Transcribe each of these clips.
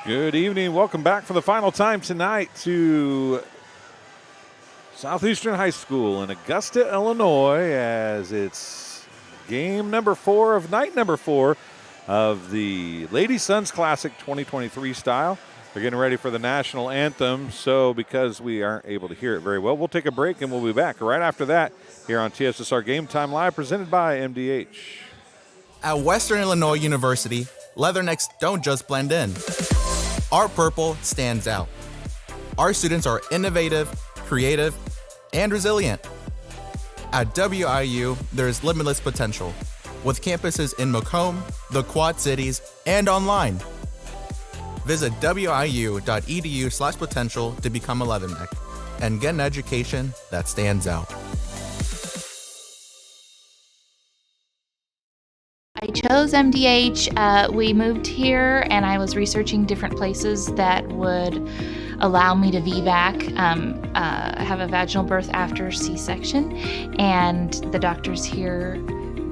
Good evening. Welcome back for the final time tonight to Southeastern High School in Augusta, Illinois, as it's game number 4 of night number 4 of the Lady Sons Classic 2023 style. They're getting ready for the national anthem, so because we aren't able to hear it very well, we'll take a break and we'll be back right after that here on TSSR Game Time Live, presented by MDH. At Western Illinois University, Leathernecks don't just blend in. Our purple stands out. Our students are innovative, creative, and resilient. At WIU, there's limitless potential, with campuses in Macomb, the Quad Cities, and online. Visit wiu.edu/potential to become a Leatherneck and get an education that stands out. I chose MDH. We moved here and I was researching different places that would allow me to VBAC, have a vaginal birth after C-section, and the doctors here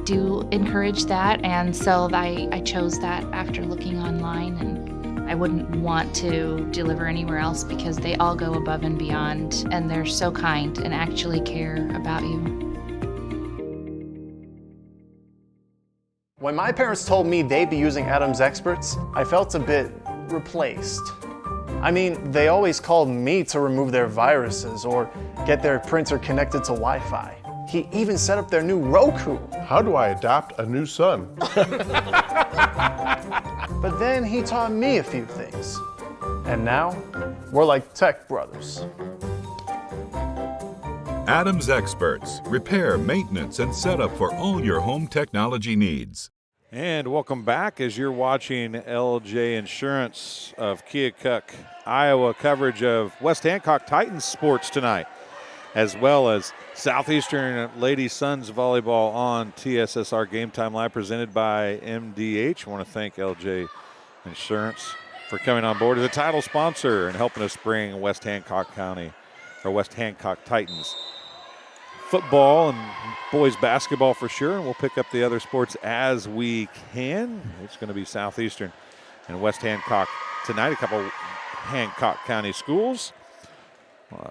do encourage that, and so I chose that after looking online, and I wouldn't want to deliver anywhere else because they all go above and beyond, and they're so kind and actually care about you. When my parents told me they'd be using Adams Experts, I felt a bit replaced. I mean, they always called me to remove their viruses or get their printer connected to Wi-Fi. He even set up their new Roku. How do I adopt a new son? But then he taught me a few things. And now, we're like tech brothers. Adams Experts, repair, maintenance, and setup for all your home technology needs. And welcome back as you're watching LJ Insurance of Keokuk, Iowa, coverage of West Hancock Titans sports tonight, as well as Southeastern Lady Sons Volleyball on TSSR Game Time Live, presented by MDH. I want to thank LJ Insurance for coming on board as a title sponsor and helping us bring West Hancock Titans football and boys basketball for sure, and we'll pick up the other sports as we can. It's going to be Southeastern and West Hancock tonight, a couple Hancock County schools.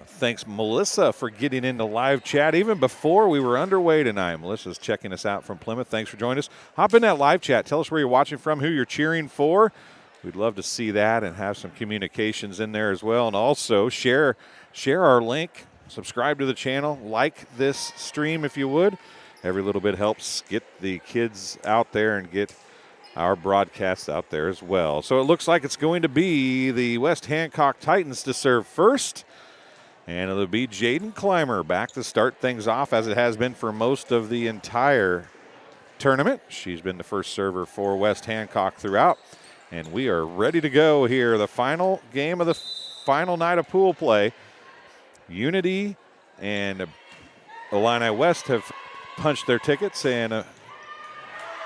Thanks, Melissa, for getting into live chat even before we were underway tonight. Melissa's checking us out from Plymouth. Thanks for joining us. Hop in that live chat. Tell us where you're watching from, who you're cheering for. We'd love to see that and have some communications in there as well. And also share our link. Subscribe to the channel, like this stream if you would. Every little bit helps get the kids out there and get our broadcasts out there as well. So it looks like it's going to be the West Hancock Titans to serve first. And it'll be Jaden Clymer back to start things off, as it has been for most of the entire tournament. She's been the first server for West Hancock throughout. And we are ready to go here. The final game of the final night of pool play. Unity and Illini West have punched their tickets, and there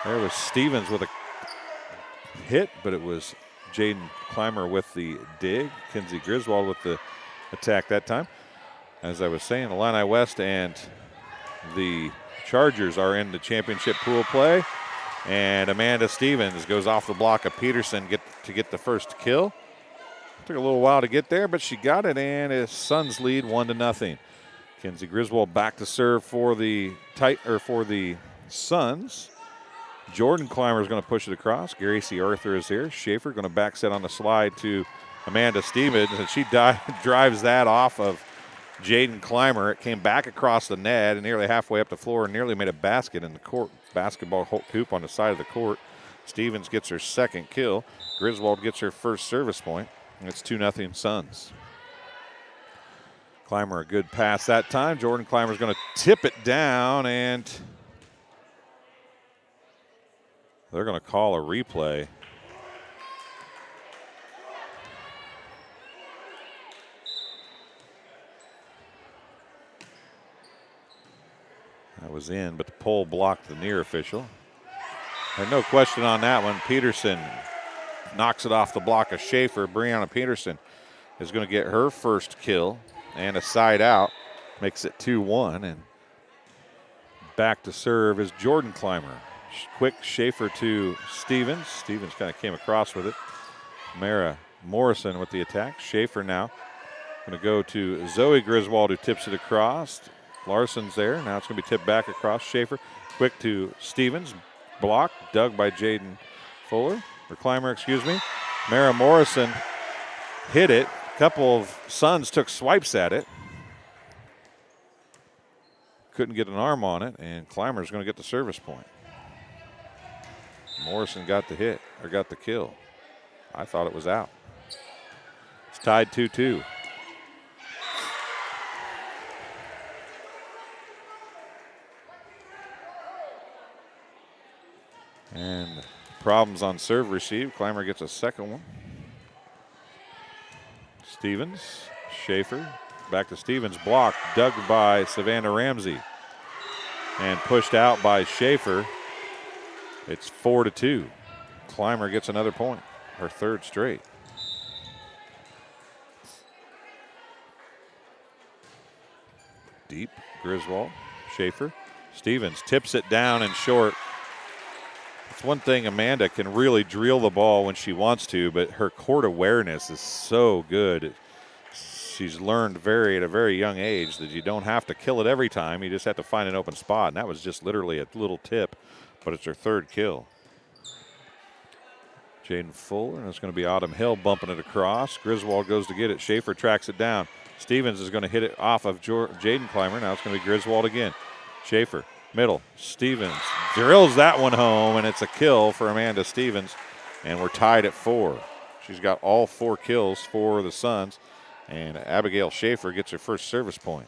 was Stevens with a hit, but it was Jaden Clymer with the dig. Kinsey Griswold with the attack that time. As I was saying, Illini West and the Chargers are in the championship pool play, and Amanda Stevens goes off the block of Peterson to get the first kill. Took a little while to get there, but she got it, and it's Suns lead 1-0. Kinsey Griswold back to serve for the Suns. Jordan Clymer is going to push it across. Gary C. Arthur is here. Schaefer going to back set on the slide to Amanda Stevens, and she drives that off of Jaden Clymer. It came back across the net and nearly halfway up the floor and nearly made a basket in the court. Basketball hoop on the side of the court. Stevens gets her second kill. Griswold gets her first service point. It's 2-0 Suns. Clymer a good pass that time. Jordan Clymer's going to tip it down, and they're going to call a replay. That was in, but the pole blocked the near official. There's no question on that one. Peterson knocks it off the block of Schaefer. Brianna Peterson is going to get her first kill and a side out. Makes it 2-1. And back to serve is Jordan Clymer. Quick Schaefer to Stevens. Stevens kind of came across with it. Mara Morrison with the attack. Schaefer now going to go to Zoe Griswold, who tips it across. Larson's there. Now it's going to be tipped back across. Schaefer quick to Stevens. Block dug by Jaden Fuller, or Clymer, excuse me. Mara Morrison hit it. A couple of Suns took swipes at it. Couldn't get an arm on it, and Clymer's going to get the service point. Morrison got the hit, or got the kill. I thought it was out. It's tied 2-2. And problems on serve receive. Clymer gets a second one. Stevens, Schaefer, back to Stevens. Block, dug by Savannah Ramsey. And pushed out by Schaefer. It's 4-2. Clymer gets another point, her third straight. Deep, Griswold, Schaefer. Stevens tips it down and short. It's one thing Amanda can really drill the ball when she wants to, but her court awareness is so good. She's learned at a very young age that you don't have to kill it every time. You just have to find an open spot, and that was just literally a little tip, but it's her third kill. Jaden Fuller, and it's going to be Autumn Hill bumping it across. Griswold goes to get it. Schaefer tracks it down. Stevens is going to hit it off of Jaden Clymer. Now it's going to be Griswold again. Schaefer, middle. Stevens drills that one home, and it's a kill for Amanda Stevens, and we're tied at 4. She's got all 4 kills for the Suns, and Abigail Schaefer gets her first service point.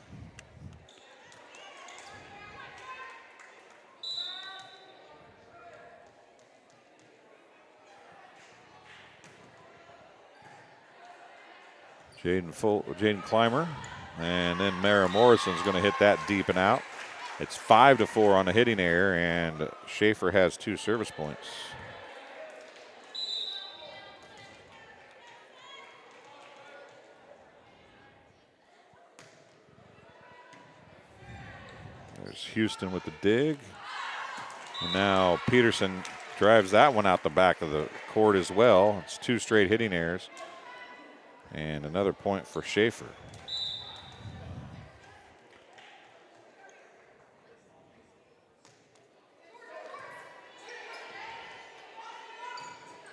Jaden Clymer, and then Mara Morrison's going to hit that deep and out. It's 5-4 on the hitting error, and Schaefer has 2 service points. There's Houston with the dig. And now Peterson drives that one out the back of the court as well. It's 2 straight hitting errors. And another point for Schaefer.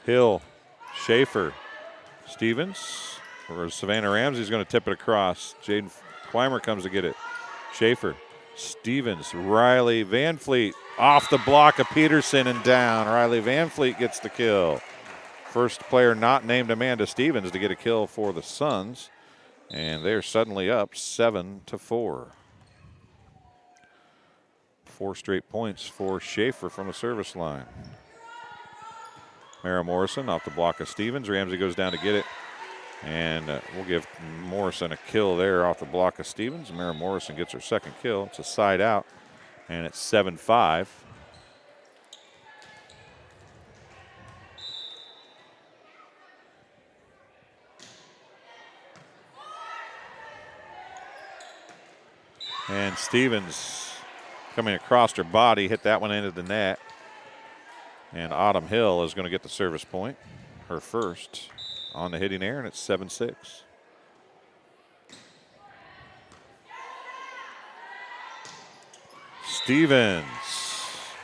Hill, Schaefer, Stevens, or Savannah Ramsey's going to tip it across. Jaden Clymer comes to get it. Schaefer, Stevens, Riley Van Fleet off the block of Peterson and down. Riley Van Fleet gets the kill. First player not named Amanda Stevens to get a kill for the Suns, and they're suddenly up 7-4. 4 straight points for Schaefer from the service line. Mara Morrison off the block of Stevens. Ramsey goes down to get it, and we'll give Morrison a kill there off the block of Stevens. Mara Morrison gets her second kill. It's a side out, and it's 7-5. And Stevens coming across her body, hit that one into the net. And Autumn Hill is going to get the service point, her first on the hitting error, and it's 7-6. Stevens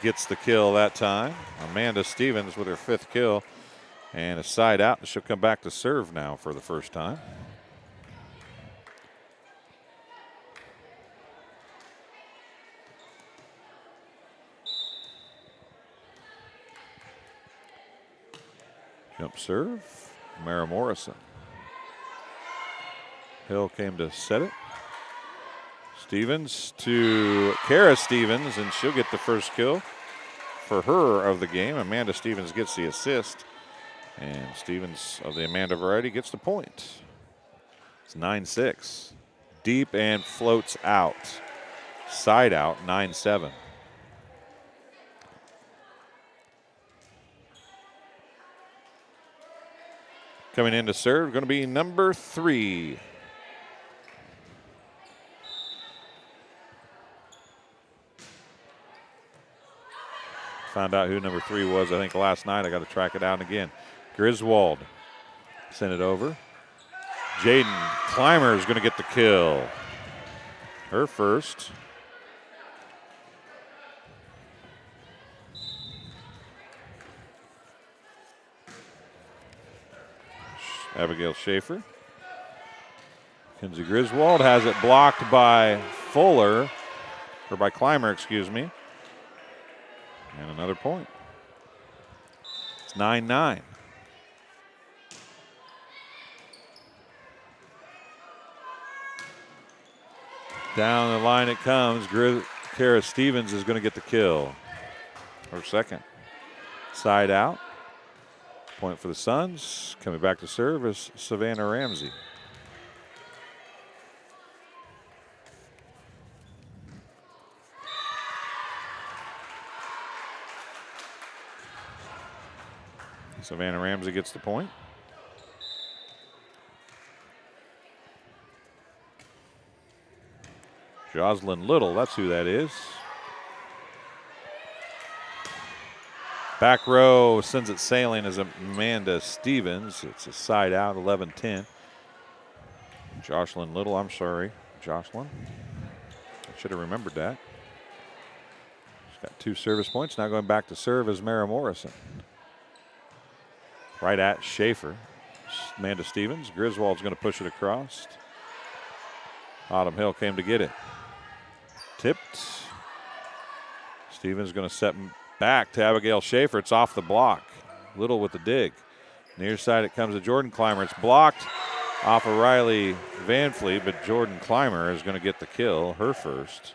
gets the kill that time. Amanda Stevens with her 5th kill, and a side out, and she'll come back to serve now for the first time. Jump serve, Mara Morrison. Hill came to set it. Stevens to Kara Stevens, and she'll get the first kill for her of the game. Amanda Stevens gets the assist, and Stevens of the Amanda variety gets the point. It's 9-6. Deep and floats out. Side out, 9-7. Coming in to serve, going to be number 3. Found out who number 3 was, I think, last night. I got to track it down again. Griswold Send it over. Jaden Clymer is going to get the kill. Her first. Abigail Schaefer. Kinsey Griswold has it blocked by Fuller, or by Clymer, excuse me. And another point. It's 9-9. Down the line it comes. Kara Stevens is going to get the kill. Her second. Side out. Point for the Suns. Coming back to serve is Savannah Ramsey. Savannah Ramsey gets the point. Jocelyn Little, that's who that is. Back row sends it sailing as Amanda Stevens. It's a side out, 11-10. Jocelyn Little, I'm sorry, Jocelyn. I should have remembered that. She's got 2 service points. Now going back to serve is Mara Morrison. Right at Schaefer. Amanda Stevens. Griswold's going to push it across. Autumn Hill came to get it. Tipped. Stevens going to set back to Abigail Schaefer. It's off the block. Little with the dig. Near side it comes to Jordan Clymer. It's blocked off of Riley Van Fleet, but Jordan Clymer is going to get the kill, her first.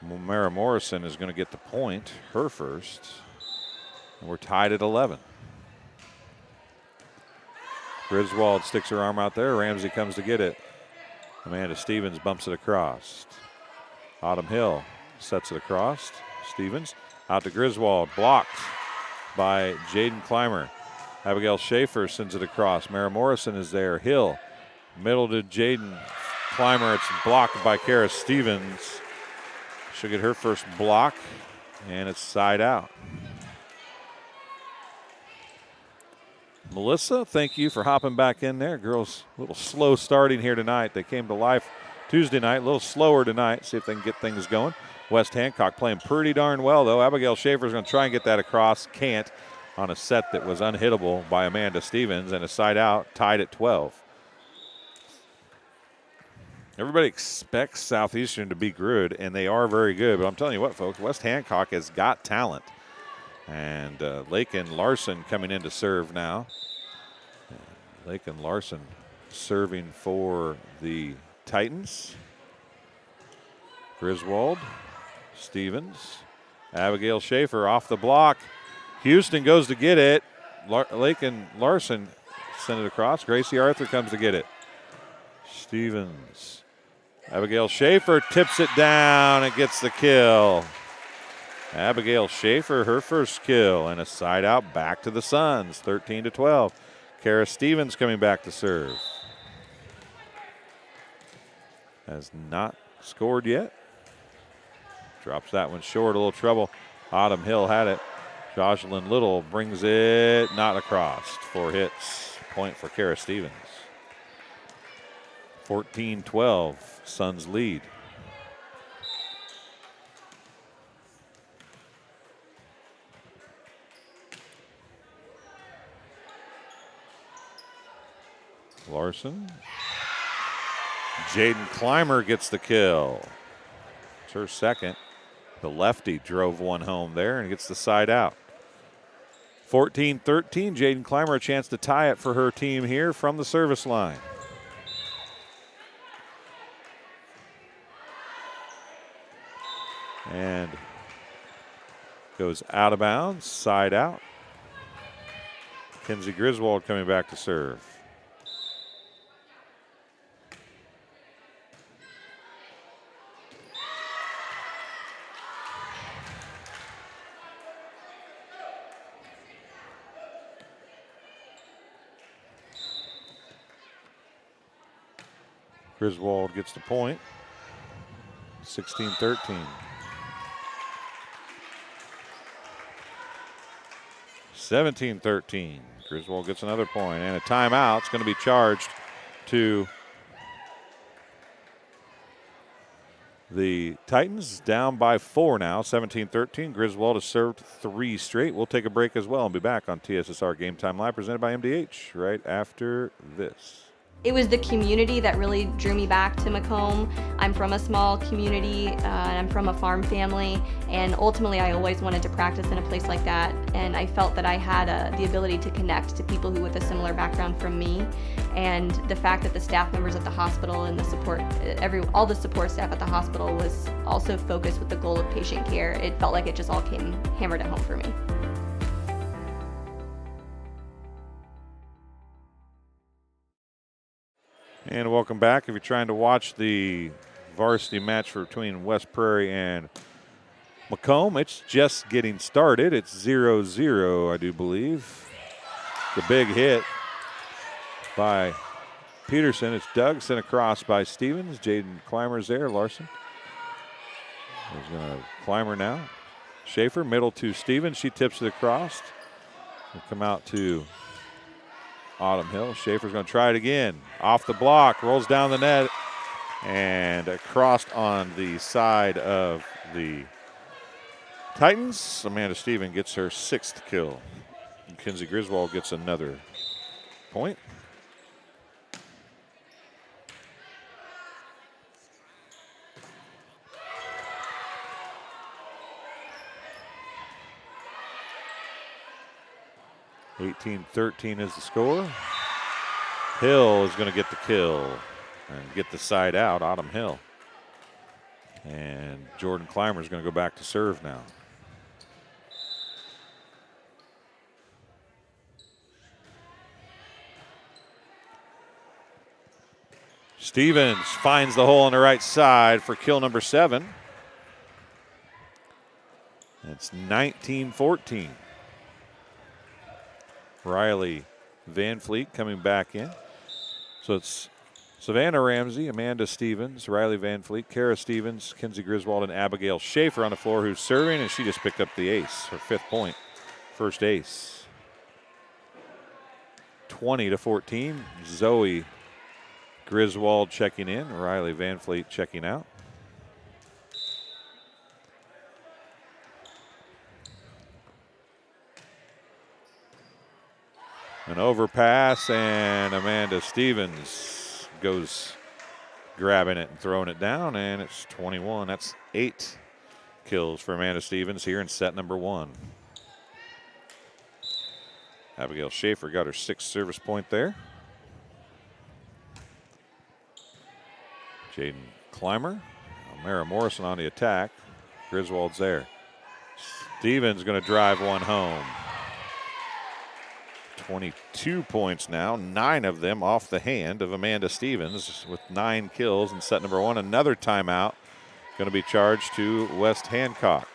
Mara Morrison is going to get the point, her first. And we're tied at 11. Griswold sticks her arm out there. Ramsey comes to get it. Amanda Stevens bumps it across. Autumn Hill sets it across. Stevens out to Griswold. Blocked by Jaden Clymer. Abigail Schaefer sends it across. Mara Morrison is there. Hill. Middle to Jaden Clymer. It's blocked by Kara Stevens. She'll get her first block, and it's side out. Melissa, thank you for hopping back in there. Girls a little slow starting here tonight. They came to life Tuesday night, a little slower tonight. See if they can get things going. West Hancock playing pretty darn well, though. Abigail Schaefer is going to try and get that across. Can't on a set that was unhittable by Amanda Stevens, and a side out, tied at 12. Everybody expects Southeastern to be good, and they are very good. But I'm telling you what, folks, West Hancock has got talent. And Lakin Larson coming in to serve now. Lakin Larson serving for the Titans. Griswold, Stevens, Abigail Schaefer off the block. Houston goes to get it. Lakin Larson sent it across. Gracie Arthur comes to get it. Stevens. Abigail Schaefer tips it down and gets the kill. Abigail Schaefer, her first kill, and a side out back to the Suns, 13-12. Kara Stevens coming back to serve. Has not scored yet. Drops that one short, a little trouble. Autumn Hill had it. Jocelyn Little brings it not across. 4 hits. Point for Kara Stevens. 14-12, Suns lead. Larson. Jaden Clymer gets the kill. It's her second. The lefty drove one home there and gets the side out. 14-13, Jaden Clymer a chance to tie it for her team here from the service line. And goes out of bounds, side out. Kinsey Griswold coming back to serve. Griswold gets the point. 16-13. 17-13. Griswold gets another point, and a timeout. It's going to be charged to the Titans, down by 4 now, 17-13. Griswold has served 3 straight. We'll take a break as well and be back on TSSR Game Time Live, presented by MDH, right after this. It was the community that really drew me back to Macomb. I'm from a small community, and I'm from a farm family, and ultimately I always wanted to practice in a place like that, and I felt that I had the ability to connect to people who with a similar background from me, and the fact that the staff members at the hospital and the support, all the support staff at the hospital was also focused with the goal of patient care. It felt like it just all came hammered at home for me. And welcome back. If you're trying to watch the varsity match between West Prairie and Macomb, it's just getting started. It's 0-0, I do believe. The big hit by Peterson. It's dug, sent across by Stevens. Jaden Clymer's there. Larson is going to Clymer now. Schaefer, middle to Stevens. She tips it across. We'll come out to Autumn Hill. Schaefer's going to try it again. Off the block, rolls down the net, and across on the side of the Titans. Amanda Stevens gets her 6th kill. Kinsey Griswold gets another point. (18-13) is the score. Hill is going to get the kill and get the side out, Autumn Hill. And Jordan Clymer is going to go back to serve now. Stevens finds the hole on the right side for kill number 7. It's 19-14. Riley Van Fleet coming back in. So it's Savannah Ramsey, Amanda Stevens, Riley Van Fleet, Kara Stevens, Kinsey Griswold, and Abigail Schaefer on the floor, who's serving, and she just picked up the ace, her 5th point, first ace. 20-14. Zoe Griswold checking in, Riley Van Fleet checking out. An overpass, and Amanda Stevens goes grabbing it and throwing it down, and it's 21. That's 8 kills for Amanda Stevens here in set number 1. Abigail Schaefer got her 6th service point there. Jaden Clymer. Mara Morrison on the attack. Griswold's there. Stevens going to drive one home. 22 points now, 9 of them off the hand of Amanda Stevens with 9 kills in set number 1. Another timeout going to be charged to West Hancock.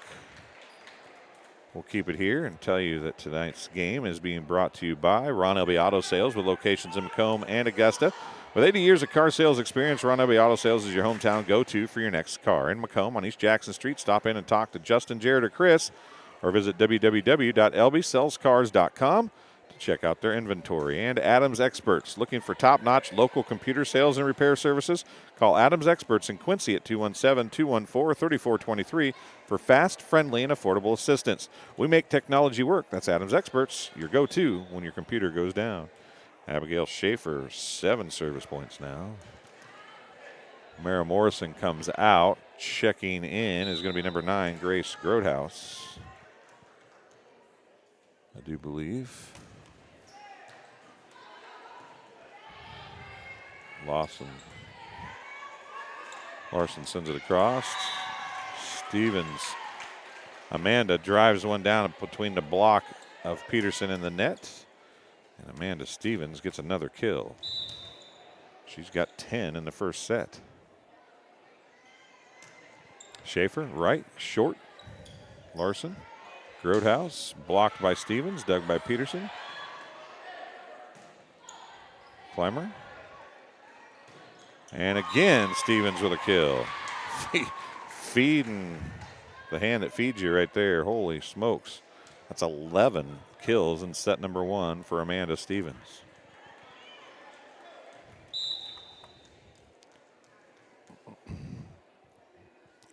We'll keep it here and tell you that tonight's game is being brought to you by Ron Elby Auto Sales with locations in Macomb and Augusta. With 80 years of car sales experience, Ron Elby Auto Sales is your hometown go-to for your next car. In Macomb on East Jackson Street, stop in and talk to Justin, Jared, or Chris, or visit www.lbsellscars.com. Check out their inventory. And Adams Experts, looking for top-notch local computer sales and repair services? Call Adams Experts in Quincy at 217-214-3423 for fast, friendly, and affordable assistance. We make technology work. That's Adams Experts, your go-to when your computer goes down. Abigail Schaefer, 7 service points now. Mara Morrison comes out. Checking in is going to be number 9, Grace Grotehouse, I do believe. Larson sends it across. Stevens. Amanda drives one down between the block of Peterson and the net. And Amanda Stevens gets another kill. She's got 10 in the first set. Schaefer, right, short. Larson. Grotehouse, blocked by Stevens, dug by Peterson. Clymer. And again, Stevens with a kill. Feeding the hand that feeds you right there. Holy smokes. That's 11 kills in set number 1 for Amanda Stevens.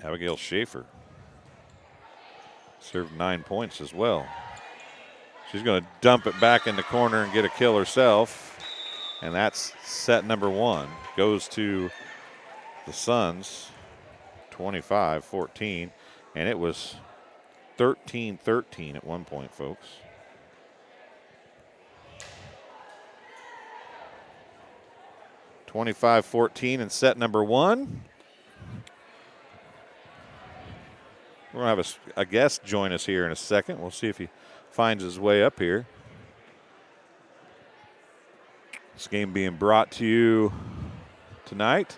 Abigail Schaefer served 9 points as well. She's going to dump it back in the corner and get a kill herself. And that's set number 1. Goes to the Suns, 25-14. And it was 13-13 at one point, folks. (25-14) in set number 1. We're going to have a guest join us here in a second. We'll see if he finds his way up here. This game being brought to you tonight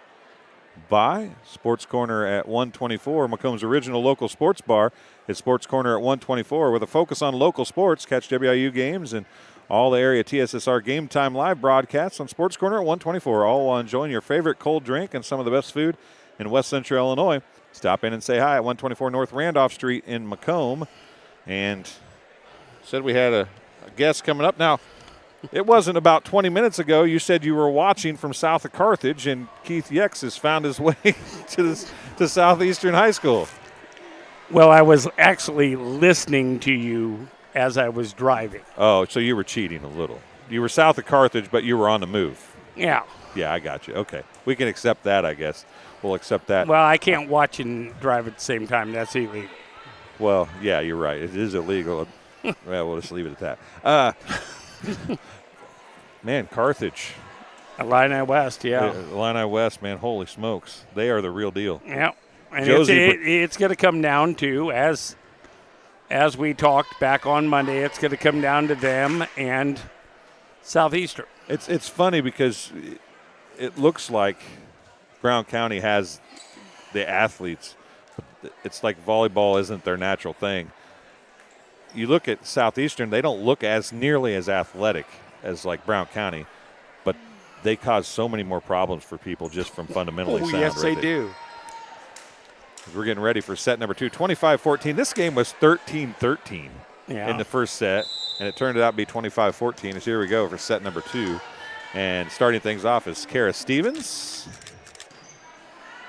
by Sports Corner at 124, Macomb's original local sports bar. It's Sports Corner at 124 with a focus on local sports. Catch WIU games and all the area TSSR Game Time live broadcasts on Sports Corner at 124, all while enjoying your favorite cold drink and some of the best food in West Central Illinois. Stop in and say hi at 124 North Randolph Street in Macomb. And said we had a guest coming up. Now, it wasn't about 20 minutes ago you said you were watching from south of Carthage, and Keith Yex has found his way to Southeastern High School. Well, I was actually listening to you as I was driving. Oh, so you were cheating a little. You were south of Carthage, but you were on the move. Yeah. Yeah, I got you. Okay. We can accept that, I guess. We'll accept that. Well, I can't watch and drive at the same time. That's illegal. Well, yeah, you're right. It is illegal. Well, we'll just leave it at that. Man, Carthage. Illini West, yeah. Illini West, man, holy smokes. They are the real deal. Yeah. And Josie, it's going to come down to, as we talked back on Monday, it's going to come down to them and Southeastern. It's funny because it looks like Brown County has the athletes. It's like volleyball isn't their natural thing. You look at Southeastern, they don't look as nearly as athletic as like Brown County, but they cause so many more problems for people just from fundamentally sound. Yes, they do. We're getting ready for set number 2, 25-14. This game was 13-13 in the first set, and it turned out to be 25-14. So here we go for set number 2. And starting things off is Kara Stevens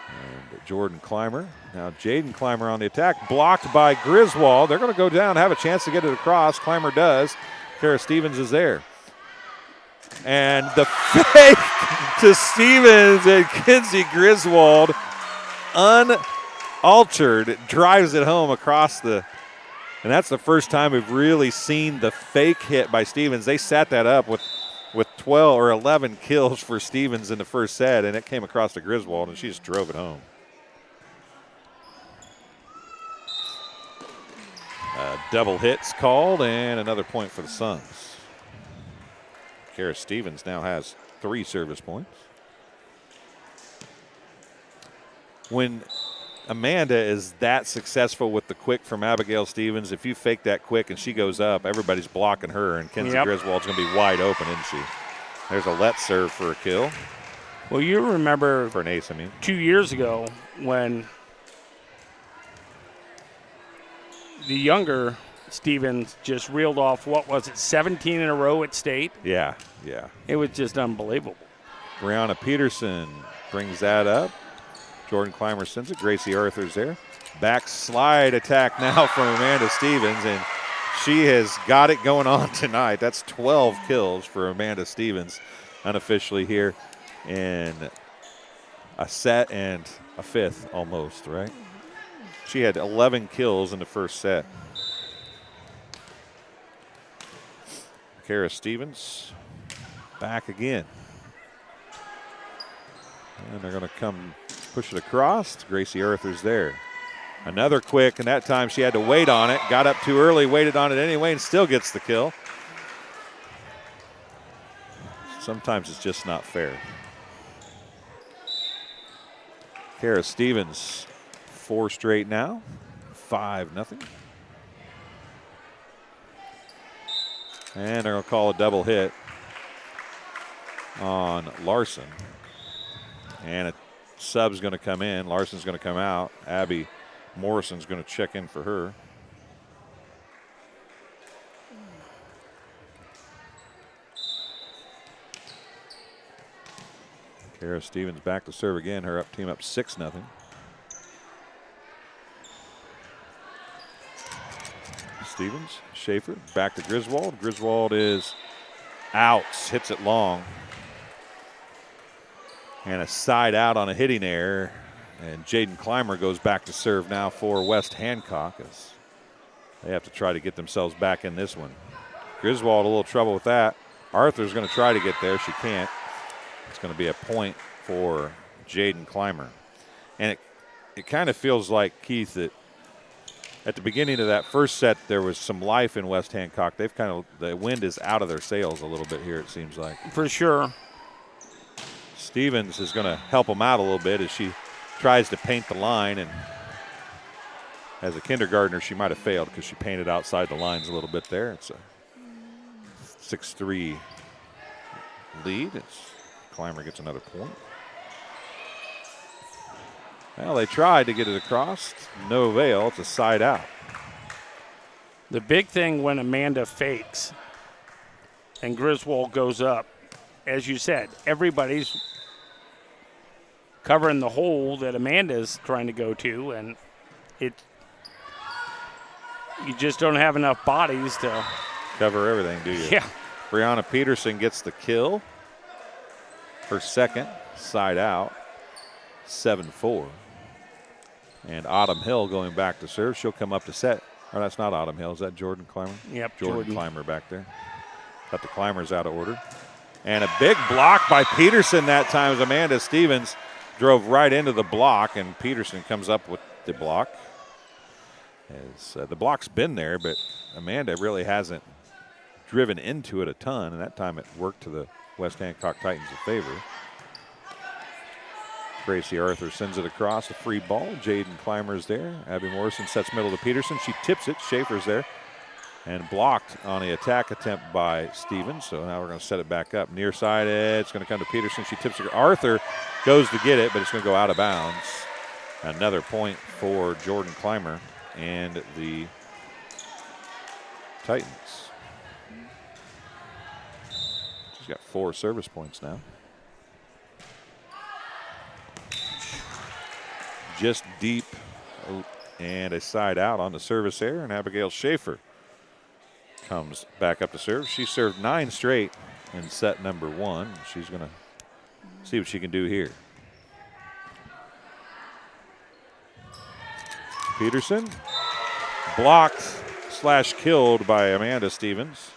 and Jordan Clymer. Now Jaden Clymer on the attack, blocked by Griswold. They're going to go down, have a chance to get it across. Clymer does. Kara Stevens is there. And the fake to Stevens and Kinsey Griswold, unaltered, drives it home across the, and that's the first time we've really seen the fake hit by Stevens. They sat that up with 12 or 11 kills for Stevens in the first set, and it came across to Griswold, and she just drove it home. Double hits called, and another point for the Suns. Kara Stevens now has 3 service points. When Amanda is that successful with the quick from Abigail Stevens, if you fake that quick and she goes up, everybody's blocking her, and Kenzie Griswold's going to be wide open, isn't she? There's a let serve for a kill. Well, you remember for an ace, 2 years ago when the younger Stevens just reeled off, 17 in a row at state? Yeah. It was just unbelievable. Brianna Peterson brings that up. Jordan Clymer sends it. Gracie Arthur's there. Back slide attack now from Amanda Stevens, and she has got it going on tonight. That's 12 kills for Amanda Stevens unofficially here in a set and a fifth almost, right? She had 11 kills in the first set. Kara Stevens back again. And they're going to come push it across. Gracie Arthur's there. Another quick, and that time she had to wait on it. Got up too early, waited on it anyway, and still gets the kill. Sometimes it's just not fair. Kara Stevens, 4 straight now, 5-0. And they're going to call a double hit on Larson. And a sub's going to come in. Larson's going to come out. Abby Morrison's going to check in for her. Kara Stevens back to serve again. Her team up 6-0. Stevens, Schaefer, back to Griswold. Griswold is out, hits it long. And a side out on a hitting error. And Jaden Clymer goes back to serve now for West Hancock as they have to try to get themselves back in this one. Griswold a little trouble with that. Arthur's going to try to get there. She can't. It's going to be a point for Jaden Clymer. And it kind of feels like, Keith, that at the beginning of that first set there was some life in West Hancock. They've the wind is out of their sails a little bit here, it seems like. For sure. Stevens is going to help them out a little bit as she tries to paint the line, and as a kindergartner she might have failed because she painted outside the lines a little bit there. It's a 6-3 lead. Clymer gets another point. Well, they tried to get it across. No avail. It's a side out. The big thing when Amanda fakes and Griswold goes up, as you said, everybody's covering the hole that Amanda's trying to go to, and you just don't have enough bodies to cover everything, do you? Yeah. Brianna Peterson gets the kill. Her second, side out, 7-4. And Autumn Hill going back to serve. She'll come up to set. Oh, that's not Autumn Hill. Is that Jordan Clymer? Yep, Jordan Clymer back there. Got the Clymers out of order. And a big block by Peterson that time as Amanda Stevens drove right into the block, and Peterson comes up with the block. The block's been there, but Amanda really hasn't driven into it a ton, and that time it worked to the West Hancock Titans' favor. Gracie Arthur sends it across, a free ball. Jaden Clymer's there. Abby Morrison sets middle to Peterson. She tips it. Schaefer's there. And blocked on the attack attempt by Stevens. So now we're going to set it back up. Near side, it's going to come to Peterson. She tips it. Arthur goes to get it, but it's going to go out of bounds. Another point for Jordan Clymer and the Titans. She's got 4 service points now. Just deep, and a side out on the service error, and Abigail Schaefer comes back up to serve. She served 9 straight in set number 1. She's going to see what she can do here. Peterson blocked / killed by Amanda Stevens.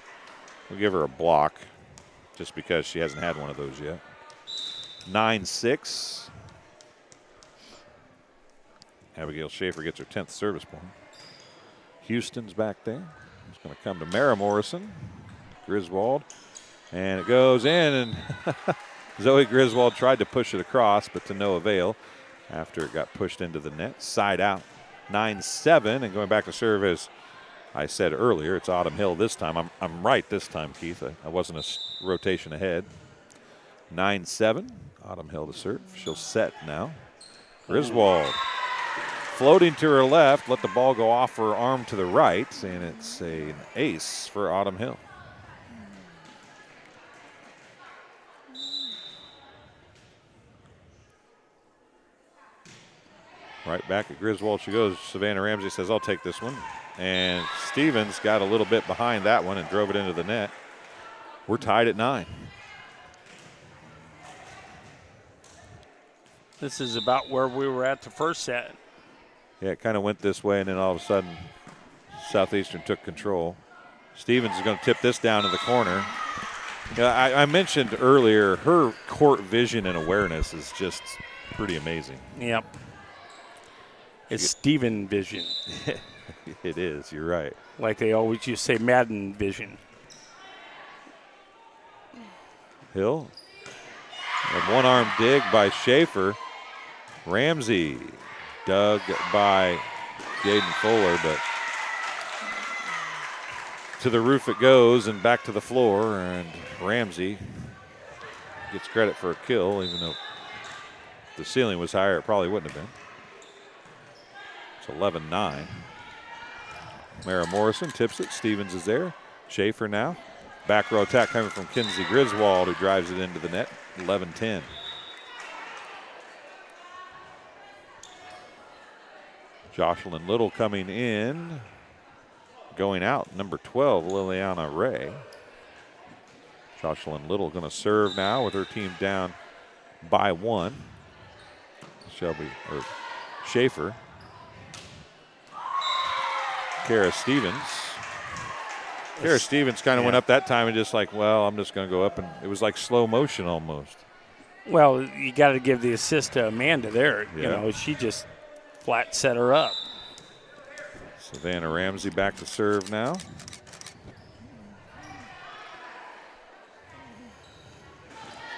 We'll give her a block just because she hasn't had one of those yet. 9-6. Abigail Schaefer gets her 10th service point. Houston's back there. It's going to come to Mara Morrison. Griswold. And it goes in, and Zoe Griswold tried to push it across, but to no avail after it got pushed into the net. Side out. 9-7, and going back to serve, as I said earlier, it's Autumn Hill this time. I'm right this time, Keith. I wasn't a rotation ahead. 9-7. Autumn Hill to serve. She'll set now. Griswold floating to her left, let the ball go off her arm to the right, and it's an ace for Autumn Hill. Right back at Griswold she goes. Savannah Ramsey says, I'll take this one. And Stevens got a little bit behind that one and drove it into the net. We're tied at 9. This is about where we were at the first set. Yeah, it kind of went this way, and then all of a sudden Southeastern took control. Stevens is going to tip this down in the corner. I mentioned earlier her court vision and awareness is just pretty amazing. Yep. It's Steven vision. It is, you're right. Like they always used to say, Madden vision. Hill. A one-arm dig by Schaefer. Ramsey dug by Jaden Fuller, but to the roof it goes and back to the floor, and Ramsey gets credit for a kill, even though if the ceiling was higher, it probably wouldn't have been. It's 11-9. Mara Morrison tips it. Stevens is there. Schaefer now. Back row attack coming from Kinsey Griswold, who drives it into the net. 11-10. Jocelyn Little coming in. Going out, number 12, Liliana Ray. Jocelyn Little going to serve now with her team down by 1. Schaefer. Kara Stevens. Kara Stevens kind of went up that time and just like, well, I'm just going to go up. And it was like slow motion almost. Well, you got to give the assist to Amanda there. Yeah. You know, she just flat set her up. Savannah Ramsey back to serve now. It's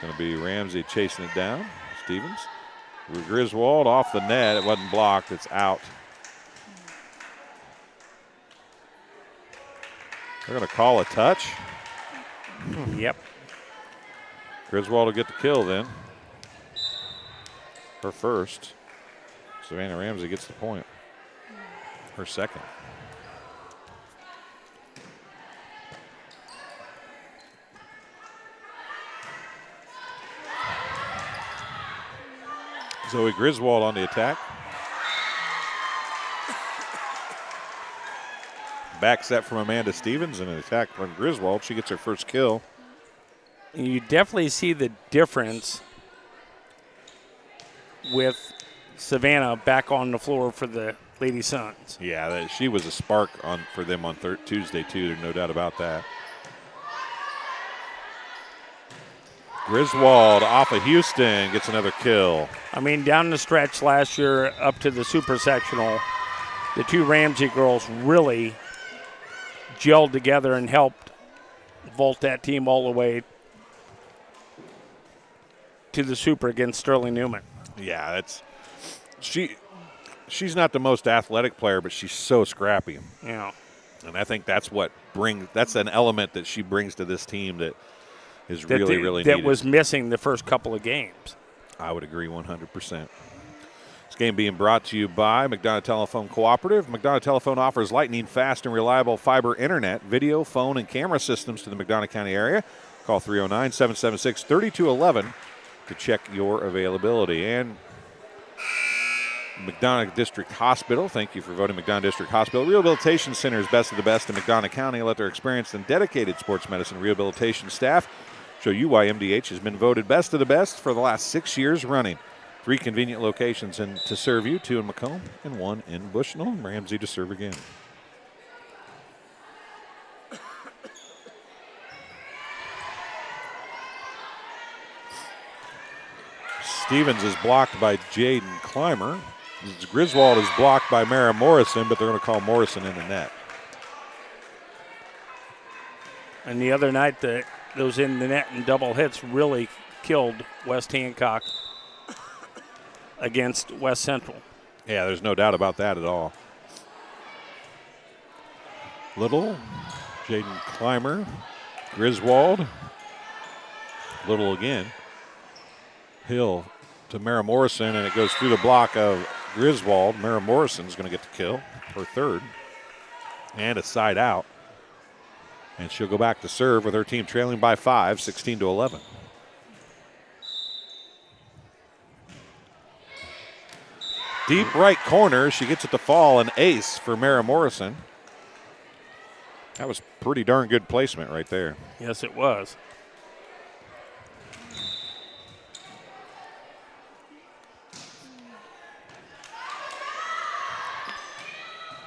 going to be Ramsey chasing it down. Stevens. Griswold off the net. It wasn't blocked. It's out. They're going to call a touch. Yep. Griswold will get the kill then. Her first. Savannah Ramsey gets the point. Her second. Zoe Griswold on the attack. Back set from Amanda Stevens and an attack from Griswold. She gets her first kill. You definitely see the difference with Savannah back on the floor for the Lady Suns. Yeah, she was a spark for them on Tuesday, too. There's no doubt about that. Griswold off of Houston gets another kill. I mean, down the stretch last year up to the super sectional, the two Ramsey girls really gelled together and helped vault that team all the way to the super against Sterling Newman. Yeah, she's not the most athletic player, but she's so scrappy. Yeah. And I think that's an element that she brings to this team that is really needed. That was missing the first couple of games. I would agree 100%. This game being brought to you by McDonough Telephone Cooperative. McDonough Telephone offers lightning fast and reliable fiber internet, video, phone, and camera systems to the McDonough County area. Call 309-776-3211 to check your availability. And McDonough District Hospital, thank you for voting McDonough District Hospital. Rehabilitation Center is best of the best in McDonough County. Let their experienced and dedicated sports medicine rehabilitation staff show you why MDH has been voted best of the best for the last 6 years running. 3 convenient locations to serve you, 2 in Macomb and 1 in Bushnell. Ramsey to serve again. Stevens is blocked by Jaden Clymer. Griswold is blocked by Mara Morrison, but they're going to call Morrison in the net. And the other night, those in the net and double hits really killed West Hancock against West Central. Yeah, there's no doubt about that at all. Little, Jaden Clymer, Griswold, Little again. Hill to Mara Morrison, and it goes through the block of Griswold. Mara Morrison's going to get the kill, her third, and a side out. And she'll go back to serve with her team trailing by 5, 16-11. Deep right corner, she gets it to fall, an ace for Mara Morrison. That was pretty darn good placement right there. Yes, it was.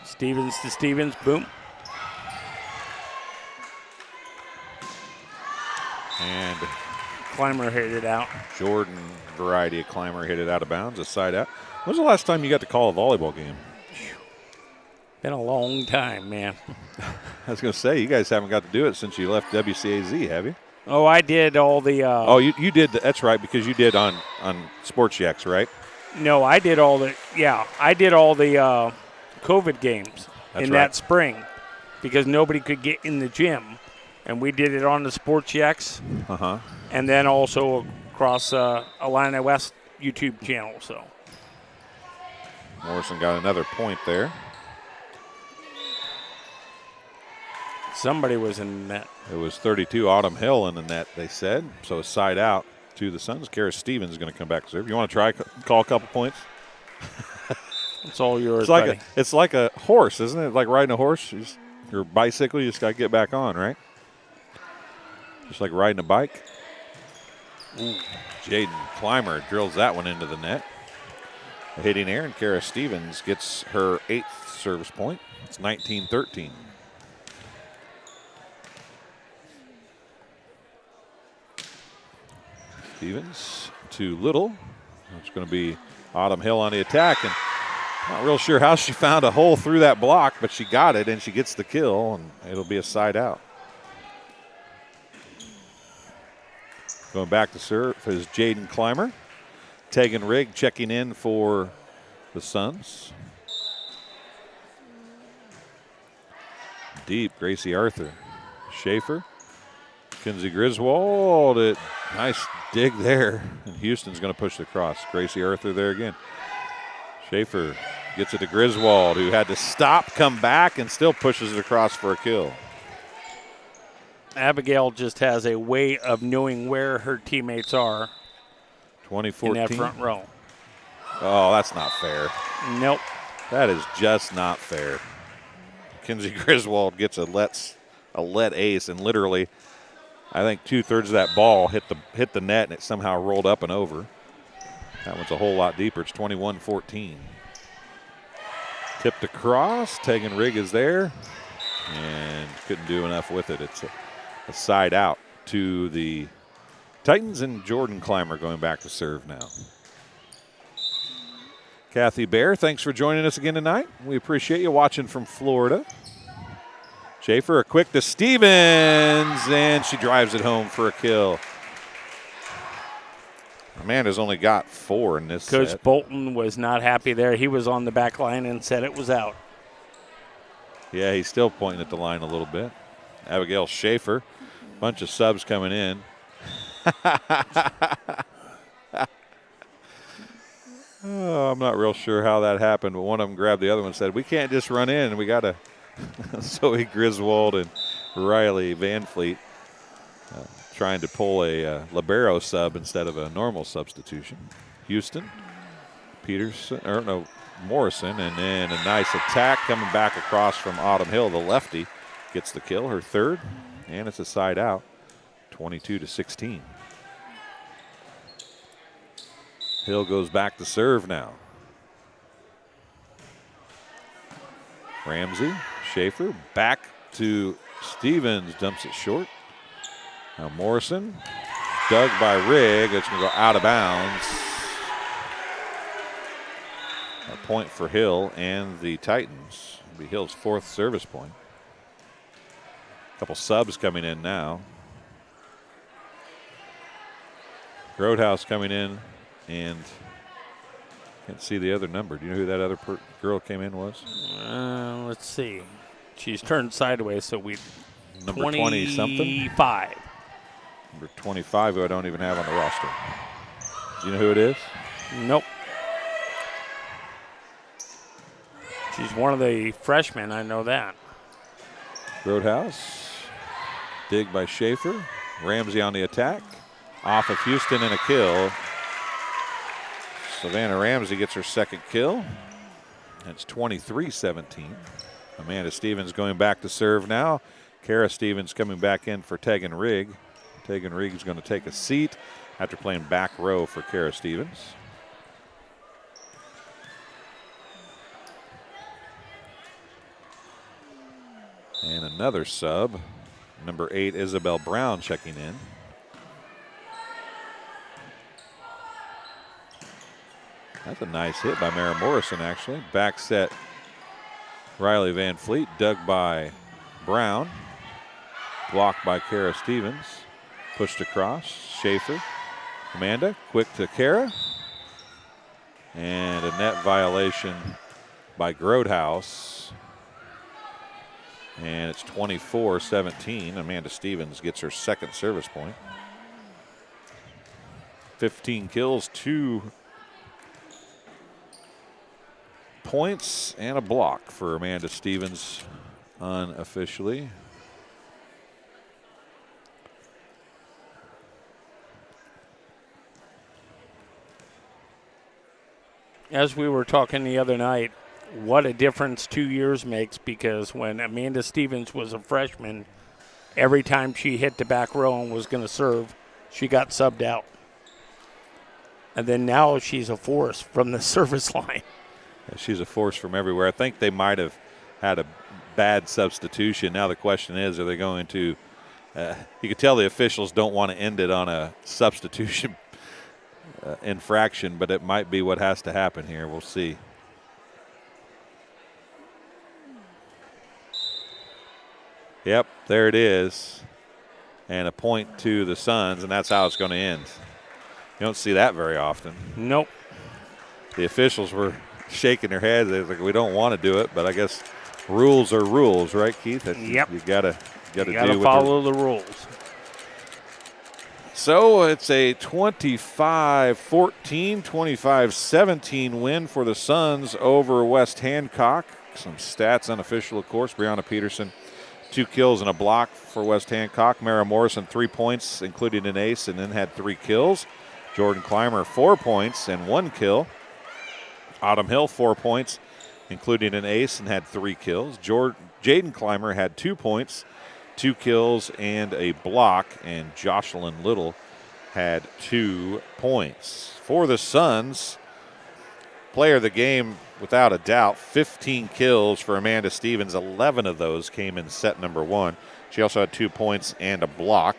Stevens to Stevens, boom. And Clymer hit it out. Jordan, variety of Clymer, hit it out of bounds, a side out. When was the last time you got to call a volleyball game? Been a long time, man. I was going to say, you guys haven't got to do it since you left WCAZ, have you? Oh, I did all the... you did. That's right, because you did on Sports Yaks, right? No, I did all the... Yeah, I did all the COVID games that spring because nobody could get in the gym. And we did it on the Sports Yaks. Uh-huh. And then also across Illini West YouTube channel, so... Morrison got another point there. Somebody was in the net. It was 32 Autumn Hill in the net, they said. So a side out to the Suns. Kara Stevens is going to come back to serve. You want to try call a couple points? It's all yours, buddy. It's like a horse, isn't it? Like riding a horse. Your bicycle, you just got to get back on, right? Just like riding a bike. Ooh, Jaden Clymer drills that one into the net. Hitting Aaron, Kara Stevens gets her 8th service point. It's 19-13. Stevens to Little. It's going to be Autumn Hill on the attack, and not real sure how she found a hole through that block, but she got it, and she gets the kill, and it'll be a side out. Going back to serve is Jaden Clymer. Tegan Rigg checking in for the Suns. Deep, Gracie Arthur. Schaefer. Kinsey Griswold. Nice dig there. And Houston's going to push it across. Gracie Arthur there again. Schaefer gets it to Griswold, who had to stop, come back, and still pushes it across for a kill. Abigail just has a way of knowing where her teammates are 2014. in that front row. Oh, that's not fair. Nope. That is just not fair. Kinsey Griswold gets a let ace, and literally, I think 2/3 of that ball hit the net, and it somehow rolled up and over. That one's a whole lot deeper. It's 21-14. Tipped across. Tegan Rigg is there, and couldn't do enough with it. It's a side out to the Titans, and Jordan Clymer going back to serve now. Kathy Bear, thanks for joining us again tonight. We appreciate you watching from Florida. Schaefer, a quick to Stevens, and she drives it home for a kill. Amanda's only got 4 in this Coach set. Bolton was not happy there. He was on the back line and said it was out. Yeah, he's still pointing at the line a little bit. Abigail Schaefer, bunch of subs coming in. Oh, I'm not real sure how that happened, but one of them grabbed the other one and said, we can't just run in. We got to. Zoe Griswold and Riley Van Fleet trying to pull a libero sub instead of a normal substitution. Houston, Morrison, and then a nice attack coming back across from Autumn Hill. The lefty gets the kill, her 3rd, and it's a side out, 22-16. Hill goes back to serve now. Ramsey, Schaefer, back to Stevens, dumps it short. Now Morrison, dug by Rigg. It's going to go out of bounds. A point for Hill and the Titans. It'll be Hill's 4th service point. A couple subs coming in now. Grodehouse coming in, and can't see the other number. Do you know who that other girl came in was? Let's see. She's turned sideways, so we Number 20-something? 25. Number 25, who I don't even have on the roster. Do you know who it is? Nope. She's one of the freshmen, I know that. Roadhouse. Dig by Schaefer. Ramsey on the attack. Off of Houston and a kill. Savannah Ramsey gets her 2nd kill. It's 23-17. Amanda Stevens going back to serve now. Kara Stevens coming back in for Tegan Rigg. Tegan Rigg is going to take a seat after playing back row for Kara Stevens. And another sub. Number 8, Isabel Brown checking in. That's a nice hit by Mara Morrison, actually. Back set Riley Van Fleet, dug by Brown. Blocked by Kara Stevens. Pushed across, Schaefer. Amanda, quick to Kara. And a net violation by Grodehouse. And it's 24-17. Amanda Stevens gets her 2nd service point. 15 kills, 2 points, and a block for Amanda Stevens unofficially. As we were talking the other night, what a difference 2 years makes, because when Amanda Stevens was a freshman, every time she hit the back row and was going to serve, she got subbed out. And then now she's a force from the service line. Yeah, she's a force from everywhere. I think they might have had a bad substitution. Now the question is, are they going to you can tell the officials don't want to end it on a substitution infraction, but it might be what has to happen here. We'll see. Yep, there it is. And a point to the Suns, and that's how it's going to end. You don't see that very often. Nope. The officials were shaking their heads. They were like, we don't want to do it, but I guess rules are rules, right, Keith? Yep. You gotta follow the rules. So it's a 25-14, 25-17 win for the Suns over West Hancock. Some stats, unofficial, of course. Brianna Peterson, 2 kills and a block for West Hancock. Mara Morrison, 3 points, including an ace, and then had 3 kills. Jordan Clymer, 4 points and 1 kill. Autumn Hill, 4 points, including an ace, and had 3 kills. Jaden Clymer had 2 points, 2 kills, and a block. And Jocelyn Little had 2 points. For the Suns, player of the game, without a doubt, 15 kills for Amanda Stevens. 11 of those came in set number 1. She also had 2 points and a block.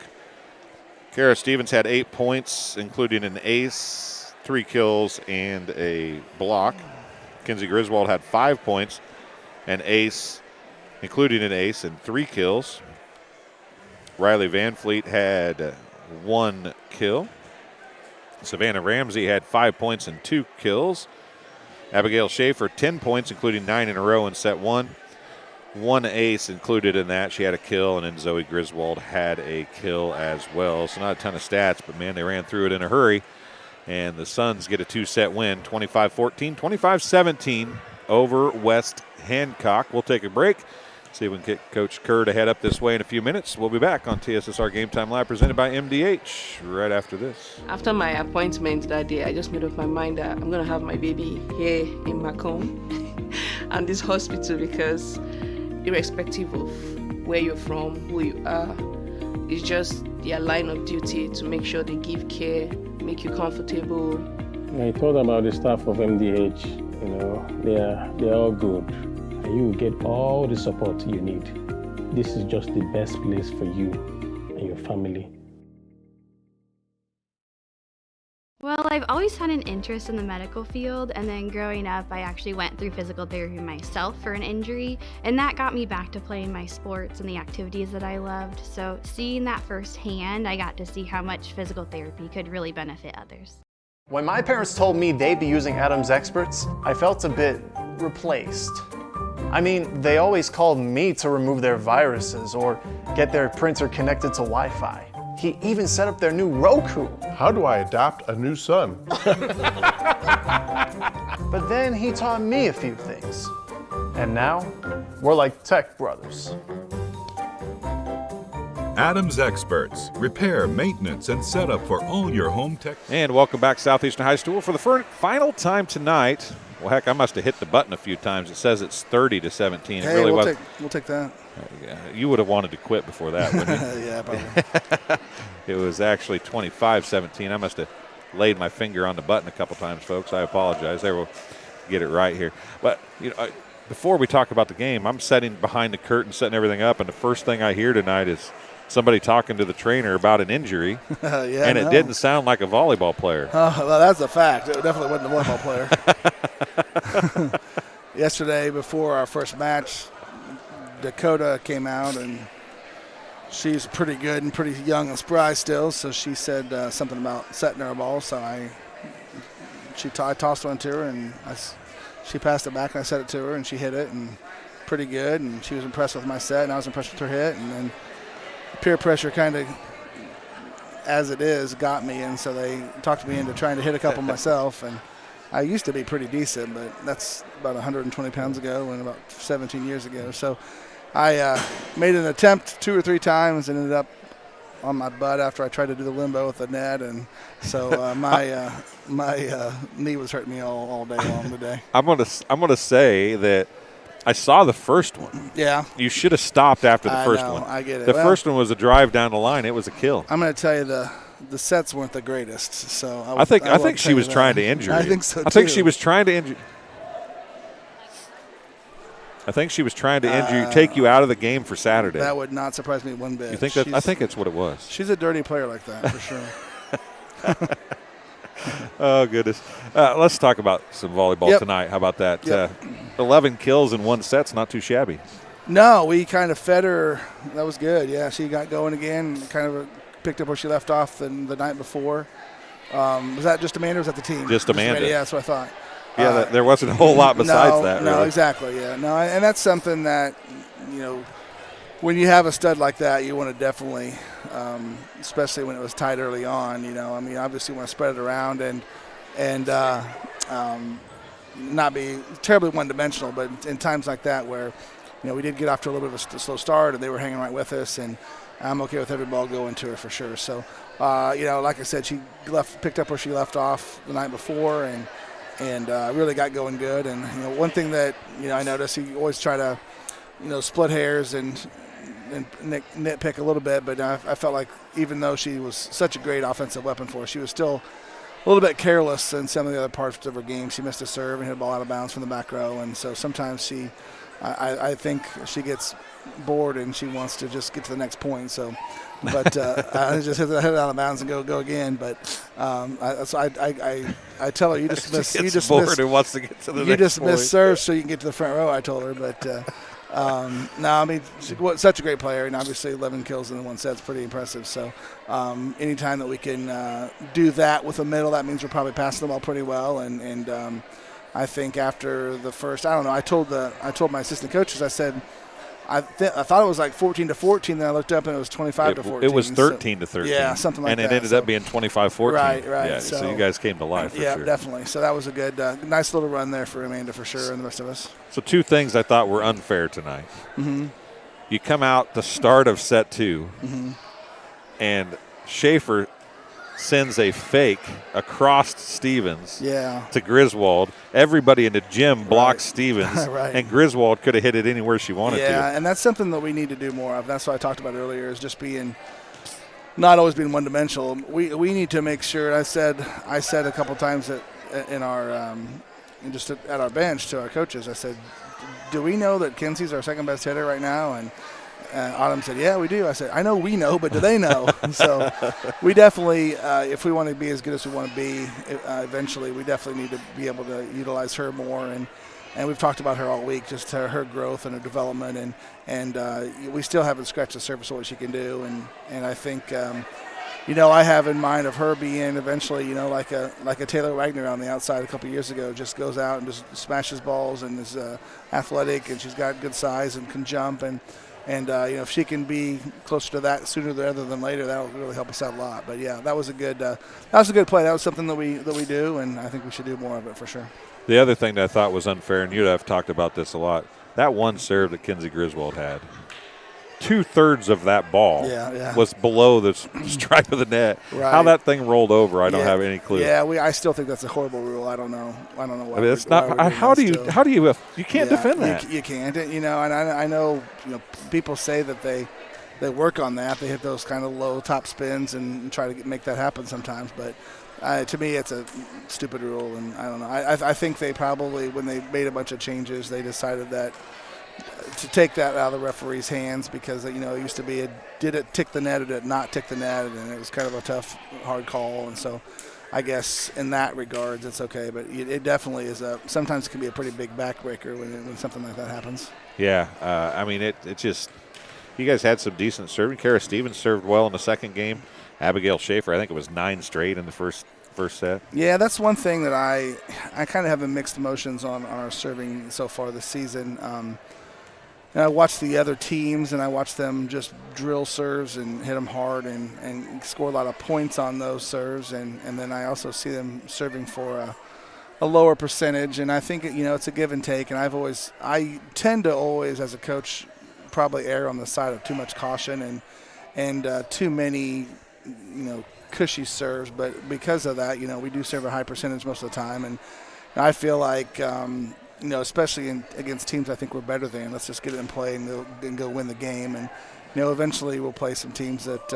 Kara Stevens had 8 points, including an ace, 3 kills, and a block. Kinsey Griswold had 5 points, an ace, including an ace, and 3 kills. Riley Van Fleet had 1 kill. Savannah Ramsey had 5 points and 2 kills. Abigail Schaefer, 10 points, including 9 in a row in set 1. 1 ace included in that. She had a kill, and then Zoe Griswold had a kill as well. So not a ton of stats, but, man, they ran through it in a hurry. And the Suns get a 2-set win, 25-14, 25-17 over West Hancock. We'll take a break. See if we can get Coach Kerr to head up this way in a few minutes. We'll be back on TSSR Game Time Live, presented by MDH, right after this. After my appointment that day, I just made up my mind that I'm going to have my baby here in Macomb and this hospital, because irrespective of where you're from, who you are, it's just their line of duty to make sure they give care, make you comfortable. I told them about the staff of MDH. You know, they're all good. You get all the support you need. This is just the best place for you and your family. Well, I've always had an interest in the medical field, and then growing up, I actually went through physical therapy myself for an injury, and that got me back to playing my sports and the activities that I loved. So seeing that firsthand, I got to see how much physical therapy could really benefit others. When my parents told me they'd be using Adams Experts, I felt a bit replaced. I mean, they always called me to remove their viruses or get their printer connected to Wi-Fi. He even set up their new Roku. How do I adopt a new son? But then he taught me a few things. And now, we're like tech brothers. Adams Experts. Repair, maintenance, and setup for all your home tech. And welcome back, Southeastern High School. For the final time tonight, well, heck, I must have hit the button a few times. It says it's 30-17. Hey, it really we'll take that. You would have wanted to quit before that, wouldn't you? Yeah, probably. It was actually 25-17. I must have laid my finger on the button a couple times, folks. I apologize. There, we'll get it right here. But, you know, before we talk about the game, I'm sitting behind the curtain, setting everything up, and the first thing I hear tonight is somebody talking to the trainer about an injury, and it didn't sound like a volleyball player. Well, that's a fact. It definitely wasn't a volleyball player. Yesterday, before our first match, Dakota came out, and she's pretty good and pretty young and spry still, so she said something about setting her ball, so I tossed one to her, and she passed it back, and I set it to her, and she hit it, and pretty good, and she was impressed with my set, and I was impressed with her hit, and then peer pressure kind of, as it is, got me, and so they talked me into trying to hit a couple myself, and I used to be pretty decent, but that's about 120 pounds ago and about 17 years ago. So I made an attempt 2 or 3 times and ended up on my butt after I tried to do the limbo with the net, and so my knee was hurting me all day long today. I'm gonna say that I saw the first one. Yeah. You should have stopped after the first one. I get it. The first one was a drive down the line. It was a kill. I'm going to tell you the sets weren't the greatest. So I think she was trying to injure you. I think so too. I think she was trying to injure. I think she was trying to injure you, take you out of the game for Saturday. That would not surprise me one bit. You think that? I think it's what it was. She's a dirty player like that for sure. Oh, goodness. Let's talk about some volleyball tonight. How about that? Yep. 11 kills in one set's not too shabby. No, we kind of fed her. That was good. Yeah, she got going again, kind of picked up where she left off the night before. Was that just Amanda or was that the team? Just Amanda. Yeah, that's what I thought. Yeah, there wasn't a whole lot besides that. No, really. Exactly. Yeah, no, and that's something that, when you have a stud like that, you want to definitely, especially when it was tight early on. Obviously you want to spread it around and not be terribly one-dimensional, but in times like that where, we did get off to a little bit of a slow start and they were hanging right with us, and I'm okay with every ball going to her for sure. So, like I said, she picked up where she left off the night before and really got going good. And, one thing that, I noticed, you always try to, split hairs and nitpick a little bit, but I felt like even though she was such a great offensive weapon for us, she was still a little bit careless in some of the other parts of her game. She missed a serve and hit a ball out of bounds from the back row, and so sometimes I think she gets bored and she wants to just get to the next point. So, but I just hit it out of bounds and go again. But I tell her, you just miss. She gets bored and wants to get to the next point. You just miss serves so you can get to the front row. I told her, but. No, I mean, she's such a great player, and obviously 11 kills in one set is pretty impressive. So anytime that we can do that with a middle, that means we're probably passing the ball pretty well. And I think after the first, I don't know, I told my assistant coaches, I said, I thought it was like 14-14. Then I looked up and it was 25-14. It was 13-13. Yeah, something like that. And it ended up being 25-14. Right. Yeah, so you guys came to life for sure. Yeah, definitely. So that was a good, nice little run there for Amanda for sure, and the rest of us. So two things I thought were unfair tonight. Mm-hmm. You come out the start of set 2, and Schaefer sends a fake across Stevens to Griswold. Everybody in the gym blocks Stevens, and Griswold could have hit it anywhere she wanted to. Yeah, and that's something that we need to do more of. That's what I talked about earlier, is just not always being one-dimensional. We need to make sure, I said a couple times that in our just at our bench to our coaches, I said, do we know that Kenzie's our second best hitter right now? And Autumn said, yeah, we do. I said, I know we know, but do they know? So we definitely, if we want to be as good as we want to be eventually, we definitely need to be able to utilize her more. And we've talked about her all week, just her growth and her development. And we still haven't scratched the surface of what she can do. And I think, I have in mind of her being eventually, like a Taylor Wagner on the outside a couple years ago, just goes out and just smashes balls and is athletic, and she's got good size and can jump. And if she can be closer to that sooner rather than later, that'll really help us out a lot. But yeah, that was a good play. That was something that we do, and I think we should do more of it for sure. The other thing that I thought was unfair, and you'd have talked about this a lot, that one serve that Kenzie Griswold had, 2/3 of that ball was below the stripe of the net. Right. How that thing rolled over, I don't have any clue. Yeah, I still think that's a horrible rule. I don't know why. I mean, it's not. How do you? You can't defend that. You can't. And I know. People say that they work on that. They hit those kind of low top spins and try to make that happen sometimes. But to me, it's a stupid rule, and I don't know. I think they probably, when they made a bunch of changes, they decided that to take that out of the referee's hands, because it used to be did it tick the net or did it not tick the net, and it was kind of a tough, hard call. And so I guess in that regards it's okay, but it definitely is sometimes it can be a pretty big backbreaker when something like that happens. Yeah, I mean it just, you guys had some decent serving. Kara Stevens served well in the second game. Abigail Schaefer, I think it was 9 straight in the first set. Yeah, that's one thing that I kind of have mixed emotions on our serving so far this season. And I watch the other teams, and I watch them just drill serves and hit them hard and score a lot of points on those serves. And then I also see them serving for a lower percentage. And I think, it's a give and take. And I tend to always, as a coach, probably err on the side of too much caution and too many, cushy serves. But because of that, we do serve a high percentage most of the time, and I feel like, especially against teams I think we're better than, let's just get it in play and go win the game. And eventually we'll play some teams that.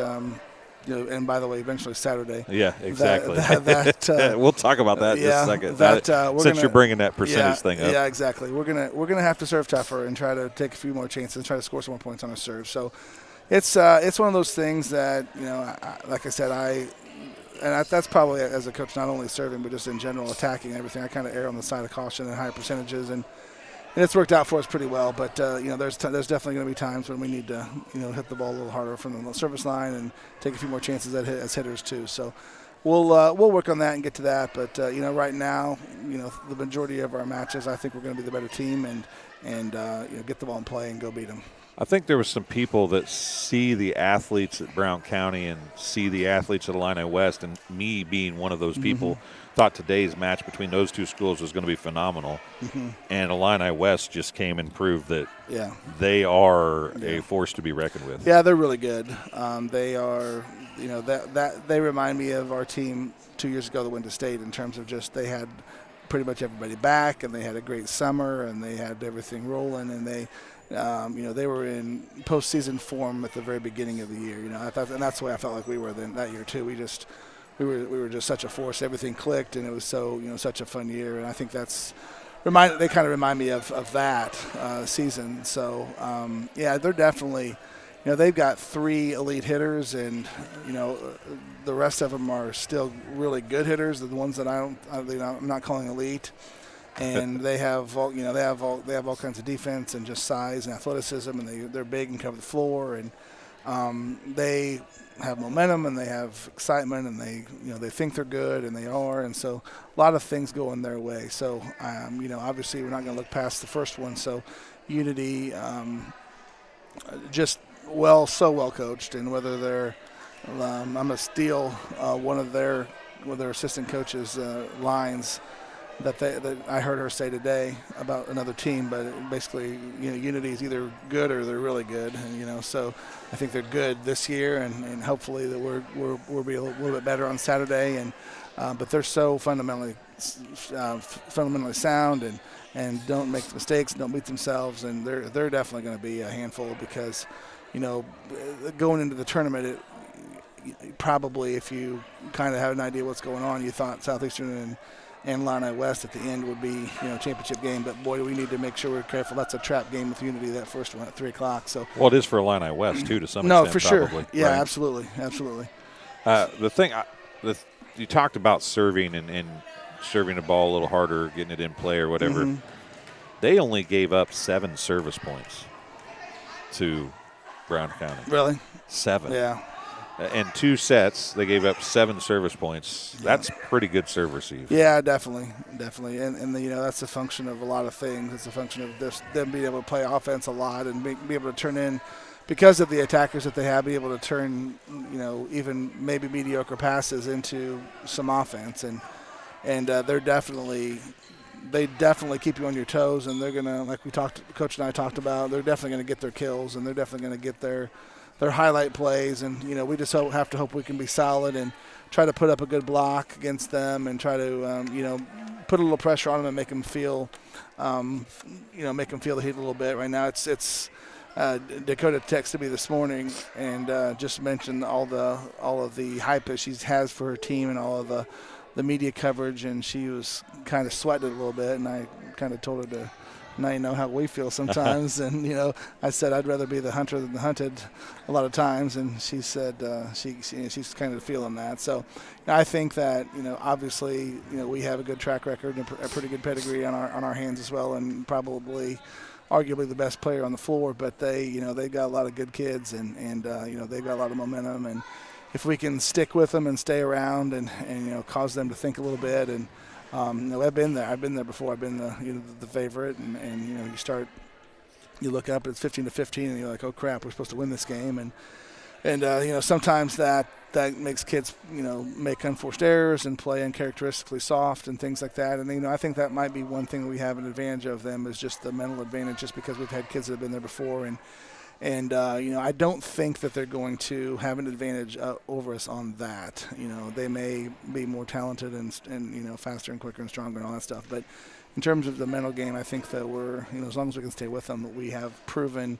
And by the way, eventually Saturday. Yeah, exactly. That we'll talk about that in just a second. Since you're bringing that percentage thing up. Yeah, exactly. We're gonna have to serve tougher and try to take a few more chances and try to score some more points on our serve. So it's one of those things that like I said, that's probably as a coach not only serving but just in general attacking everything. I kind of err on the side of caution and high percentages and it's worked out for us pretty well, but there's definitely going to be times when we need to hit the ball a little harder from the service line and take a few more chances as hitters too. So we'll work on that and get to that. But right now, the majority of our matches, I think we're going to be the better team and get the ball in play and go beat them. I think there was some people that see the athletes at Brown County and see the athletes at Illini West, and me being one of those people, thought today's match between those two schools was going to be phenomenal. And Illini West just came and proved that they are a force to be reckoned with. Yeah, they're really good. They are, that they remind me of our team 2 years ago that went to state in terms of just they had pretty much everybody back and they had a great summer and they had everything rolling and they were in postseason form at the very beginning of the year. And that's the way I felt like we were then that year too. We were just such a force. Everything clicked, and it was such a fun year. And I think they kind of remind me of that season. So they're definitely, they've got 3 elite hitters, and the rest of them are still really good hitters. The ones that I'm not calling elite. And they have all kinds of defense and just size and athleticism, and they're big and cover the floor, and they have momentum and they have excitement and they think they're good and they are, and so a lot of things going their way. So obviously we're not going to look past the first one. So Unity, just so well coached, and whether they're I'm going to steal one of their assistant coaches' lines that I heard her say today about another team, but basically, Unity is either good or they're really good, and so I think they're good this year, and hopefully that we'll be a little bit better on Saturday, and but they're so fundamentally sound and don't make mistakes, don't beat themselves, and they're definitely going to be a handful because, going into the tournament, probably if you kind of have an idea what's going on, you thought Southeastern and Illini West at the end would be, championship game. But, boy, do we need to make sure we're careful. That's a trap game with Unity, that first one at 3 o'clock. So. Well, it is for Illini West, too, to some extent. No, for probably, sure. Yeah, right? absolutely. The thing you talked about serving and serving the ball a little harder, getting it in play or whatever. They only gave up 7 service points to Brown County. Really? 7. Yeah. In 2 sets, they gave up 7 service points. That's pretty good serve receive. Yeah, definitely. And that's a function of a lot of things. It's a function of them being able to play offense a lot and be able to turn in, because of the attackers that they have, be able to turn, even maybe mediocre passes into some offense. And they definitely keep you on your toes, and they're going to, like Coach and I talked about, they're definitely going to get their kills, and they're definitely going to get their highlight plays, and we just have to hope we can be solid and try to put up a good block against them and try to put a little pressure on them and make them feel the heat a little bit. Right now it's Dakota texted me this morning and just mentioned all of the hype that she has for her team and all of the media coverage, and she was kind of sweating it a little bit, and I kind of told her to. Now you know how we feel sometimes, and I said I'd rather be the hunter than the hunted a lot of times, and she said she's kind of feeling that. So I think that obviously we have a good track record and a pretty good pedigree on our hands as well, and probably arguably the best player on the floor. But they've got a lot of good kids, and they've got a lot of momentum, and if we can stick with them and stay around and cause them to think a little bit and. I've been there before. I've been the favorite, and you look up, it's 15-15, and you're like, oh crap, we're supposed to win this game, and sometimes that makes kids make unforced errors and play uncharacteristically soft and things like that, and I think that might be one thing that we have an advantage of them is just the mental advantage, just because we've had kids that have been there before, And, I don't think that they're going to have an advantage over us on that. They may be more talented and faster and quicker and stronger and all that stuff. But in terms of the mental game, I think that we're, as long as we can stay with them, we have proven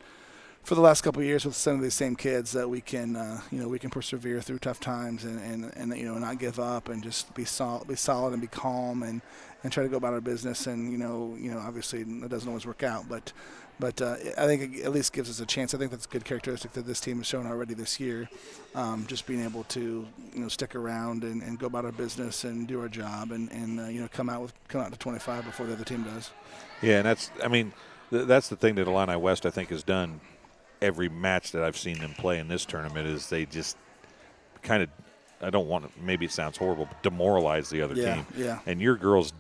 for the last couple of years with some of these same kids that we can, we can persevere through tough times and not give up and just be solid and be calm and try to go about our business. And, obviously it doesn't always work out, but I think it at least gives us a chance. I think that's a good characteristic that this team has shown already this year, just being able to stick around and go about our business and do our job and come out to 25 before the other team does. Yeah, and that's the thing that Illini West I think has done every match that I've seen them play in this tournament is they just kind of, I don't want to, maybe it sounds horrible, but demoralize the other team. Yeah. And your girls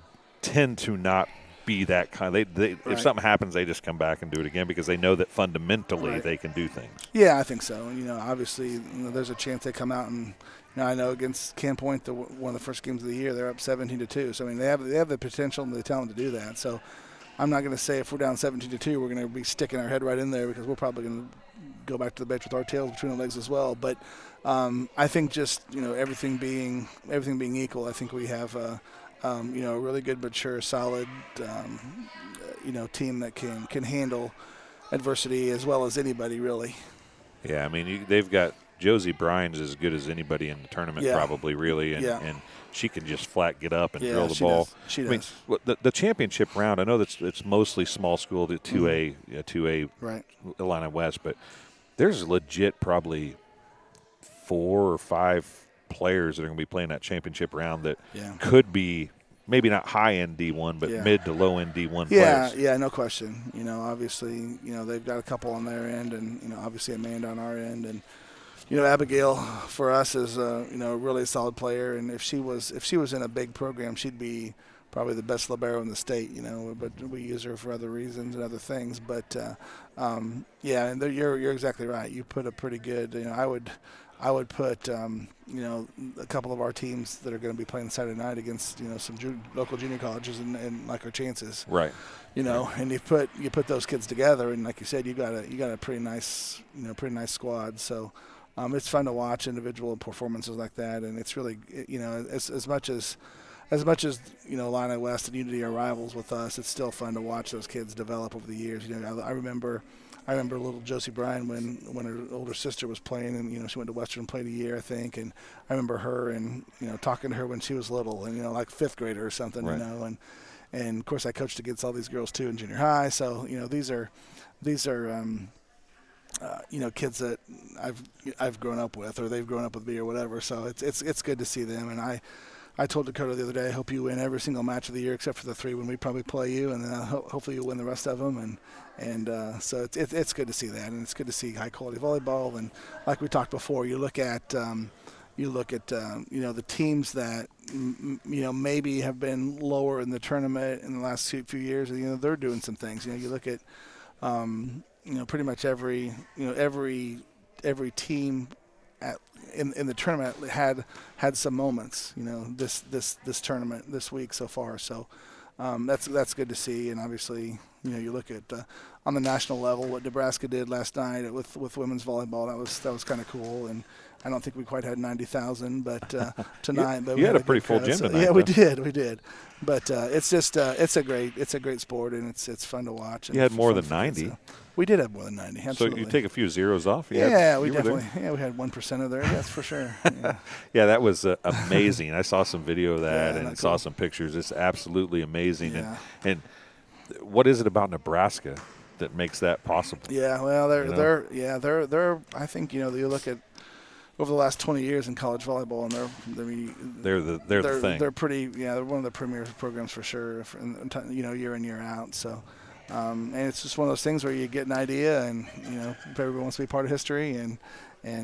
tend to not be that kind. They if something happens, they just come back and do it again because they know that fundamentally they can do things. Yeah, I think so. And, obviously there's a chance they come out and, I know against Can Point, one of the first games of the year, they're up 17-2. So, they have the potential and the talent to do that. So, I'm not going to say if we're down 17-2, we're going to be sticking our head right in there because we're probably going to go back to the bench with our tails between our legs as well. But I think just everything being equal, I think we have a really good, mature, solid team that can handle adversity as well as anybody really. Yeah, they've got Josie Bryan's as good as anybody in the tournament probably really, and she can just flat get up and drill the ball. She does. The championship round, I know that it's mostly small school to 2A right. Illini West, but there's legit probably 4 or 5 players that are going to be playing that championship round that could be maybe not high-end D1, but mid to low-end D1 players. Yeah, no question. Obviously, they've got a couple on their end and, obviously Amanda on our end. And, Abigail for us is a really solid player, and if she was in a big program, she'd be probably the best libero in the state. But we use her for other reasons and other things. But and you're exactly right. You put a pretty good. I would put a couple of our teams that are going to be playing Saturday night against some local junior colleges and like our chances. Right. And you put those kids together, and like you said, you got a pretty nice squad. So. It's fun to watch individual performances like that, and it's really, as much as Illini West and Unity are rivals with us, it's still fun to watch those kids develop over the years. I remember little Josie Bryan when her older sister was playing, and she went to Western and played a year, I think, and I remember her and talking to her when she was little, and like 5th grader or something, right. and of course I coached against all these girls too in junior high, so these are. Kids that I've grown up with, or they've grown up with me, or whatever. So it's good to see them. And I told Dakota the other day, I hope you win every single match of the year except for the 3 when we probably play you, and then hopefully you'll win the rest of them. And so it's good to see that, and it's good to see high quality volleyball. And like we talked before, you look at the teams that maybe have been lower in the tournament in the last few years. They're doing some things. You look at pretty much every team in the tournament had some moments. This tournament this week so far. So that's good to see. And obviously, you look at on the national level what Nebraska did last night with women's volleyball. That was kind of cool. And I don't think we quite had 90,000, but tonight. But you had a pretty full gym tonight. Yeah, we did. But it's just it's a great sport, and it's fun to watch. And you had more than 90. We did have more than 90. Absolutely. So you take a few zeros off. We definitely. Yeah, we had 1% of there. That's for sure. Yeah, yeah, that was amazing. I saw some video of that and saw some pictures. It's absolutely amazing. Yeah. And what is it about Nebraska that makes that possible? Yeah, well, they're. I think you look at over the last 20 years in college volleyball, and they're the thing. They're pretty. Yeah, they're one of the premier programs for sure. Year in year out. So. And it's just one of those things where you get an idea, and everyone wants to be part of history, and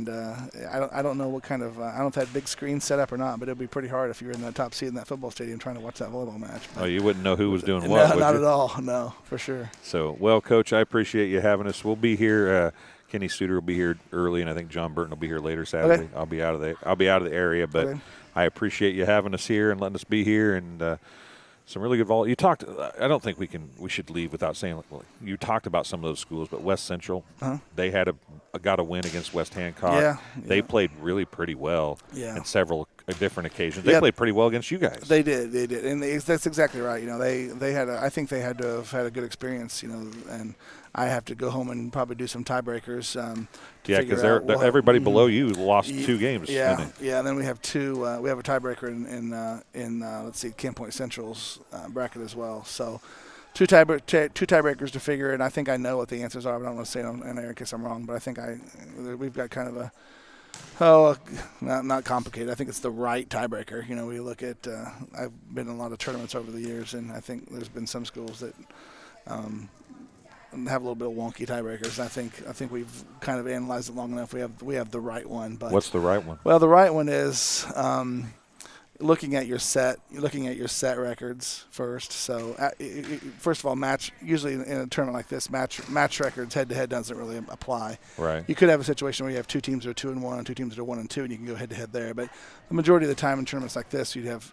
I don't know what kind of I don't know if that big screen set up or not, but it'd be pretty hard if you were in the top seat in that football stadium trying to watch that volleyball match. But you wouldn't know who was doing what. No, not at all. No, for sure. So, well, Coach, I appreciate you having us. We'll be here. Kenny Studer will be here early, and I think John Burton will be here later Saturday. Okay. I'll be out of the area, but I appreciate you having us here and letting us be here, and Some really good volleyball. You talked. I don't think we should leave without saying. Well, you talked about some of those schools, but West Central, they had got a win against West Hancock. Yeah, they played really pretty well. Yeah. In several different occasions. They played pretty well against you guys. They did, and that's exactly right. You know, they had. I think they had to have had a good experience. You know, and I have to go home and probably do some tiebreakers. Yeah, because everybody below you lost 2 games. Yeah, and then we have 2. We have a tiebreaker in let's see, Camp Point Central's bracket as well. So 2 tiebreakers to figure. And I think I know what the answers are. But I don't want to say it on air in case I'm wrong. But I think we've got kind of not complicated. I think it's the right tiebreaker. You know, we look at. I've been in a lot of tournaments over the years, and I think there's been some schools that. Have a little bit of wonky tiebreakers. I think we've kind of analyzed it long enough. We have the right one. But what's the right one? Well, the right one is looking at your set records first. So first of all, usually in a tournament like this, match records head to head doesn't really apply. Right. You could have a situation where you have 2 teams that are 2-1 and 2 teams that are 1-2, and you can go head to head there. But the majority of the time in tournaments like this, you have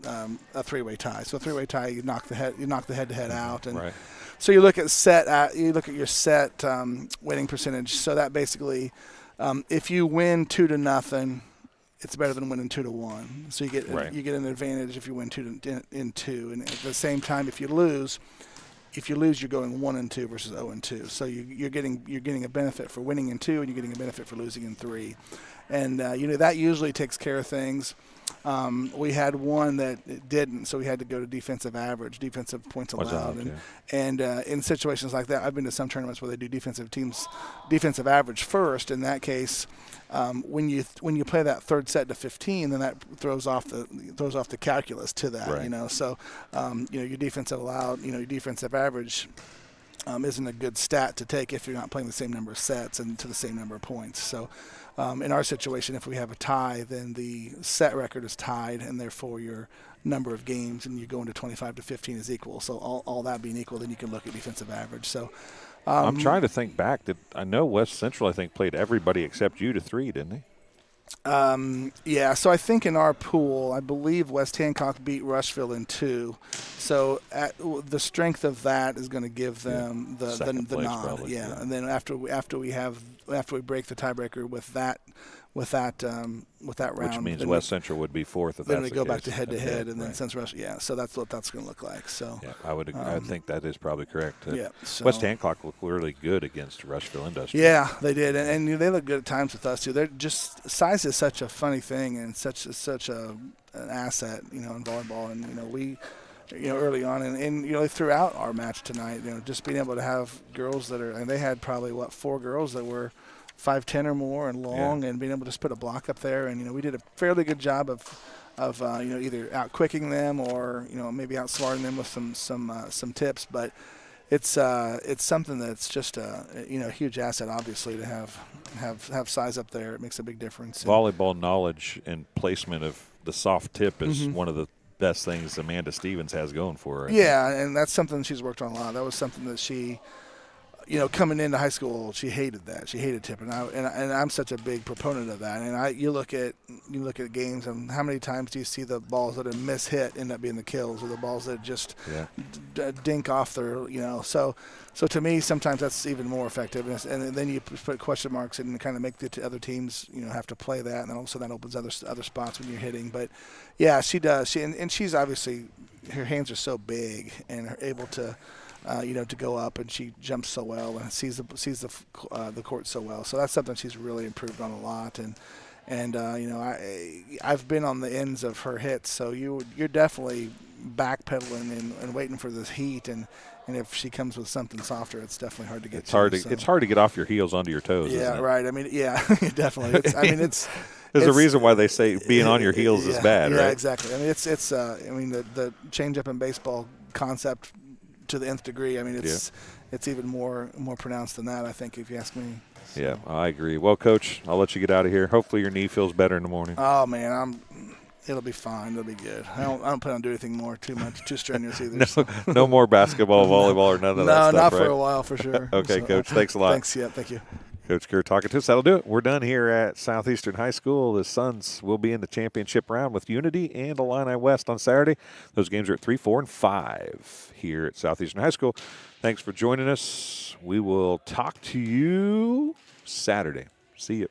a 3-way tie. So a 3-way tie, you knock the head to head out, and. Right. So you look at your set winning percentage. So that basically, if you win 2-0, it's better than winning 2-1. So you get an advantage if you win 2-2. And at the same time, if you lose, you're going 1-2 versus 0-2. So you're getting a benefit for winning in 2, and you're getting a benefit for losing in 3. And that usually takes care of things. We had one that didn't, so we had to go to defensive points allowed. And in situations like that, I've been to some tournaments where they do defensive average first. In that case, when you play that third set to 15, then that throws off the calculus to that. Right. So your defensive allowed, your defensive average isn't a good stat to take if you're not playing the same number of sets and to the same number of points. So. In our situation, if we have a tie, then the set record is tied, and therefore your number of games, and you go into 25 to 15 is equal. So all that being equal, then you can look at defensive average. So I'm trying to think back. I know West Central, I think, played everybody except you to 3, didn't they? Yeah, so I think in our pool, I believe West Hancock beat Rushville in 2. So the strength of that is going to give them the nod. Probably, yeah, and then after we break the tiebreaker with that round, which means West Central would be 4th. Then we go back to head to head, and then since Rushville, so that's what that's going to look like. So yeah, I think that is probably correct. So West Hancock looked really good against Rushville Industrial. Yeah, they did, and they look good at times with us too. They're just size is such a funny thing and such an asset, in volleyball, and we. Early on and throughout our match tonight, just being able to have girls and they had probably 4 girls that were 5'10" or more and long, and being able to just put a block up there, and we did a fairly good job of either out-quicking them or maybe outsmarting them with some tips, but it's something that's just a huge asset, obviously, to have size up there. It makes a big difference. Volleyball knowledge and placement of the soft tip is one of the best things Amanda Stevens has going for her. Yeah, and that's something she's worked on a lot. That was something that she, coming into high school, she hated that. She hated tipping, and I'm such a big proponent of that. And you look at games, and how many times do you see the balls that are mishit end up being the kills, or the balls that just dink off their, So to me, sometimes that's even more effective. And then you put question marks and kind of make the other teams, have to play that, and then also that opens other spots when you're hitting. But yeah, she does. And she's obviously, her hands are so big and are able to. To go up, and she jumps so well and sees the court so well. So that's something she's really improved on a lot. And I've been on the ends of her hits, so you're definitely backpedaling and waiting for this heat. And if she comes with something softer, it's definitely hard to get. It's hard to get off your heels onto your toes. Yeah, isn't it? right. I mean, yeah, definitely. There's a reason why they say being on your heels is bad, right? Yeah, exactly. I mean, it's the change up in baseball concept. To the nth degree. I mean, it's even more pronounced than that, I think, if you ask me. So. Yeah, I agree. Well, Coach, I'll let you get out of here. Hopefully your knee feels better in the morning. Oh, man, it'll be fine. It'll be good. I don't plan on doing anything too strenuous either. No more basketball, volleyball, or none of that stuff, No, not right? for a while, for sure. Okay, Coach, thanks a lot. Thanks, yeah, thank you. Coach Kerr talking to us. That'll do it. We're done here at Southeastern High School. The Suns will be in the championship round with Unity and Illini West on Saturday. Those games are at 3, 4, and 5 here at Southeastern High School. Thanks for joining us. We will talk to you Saturday. See you.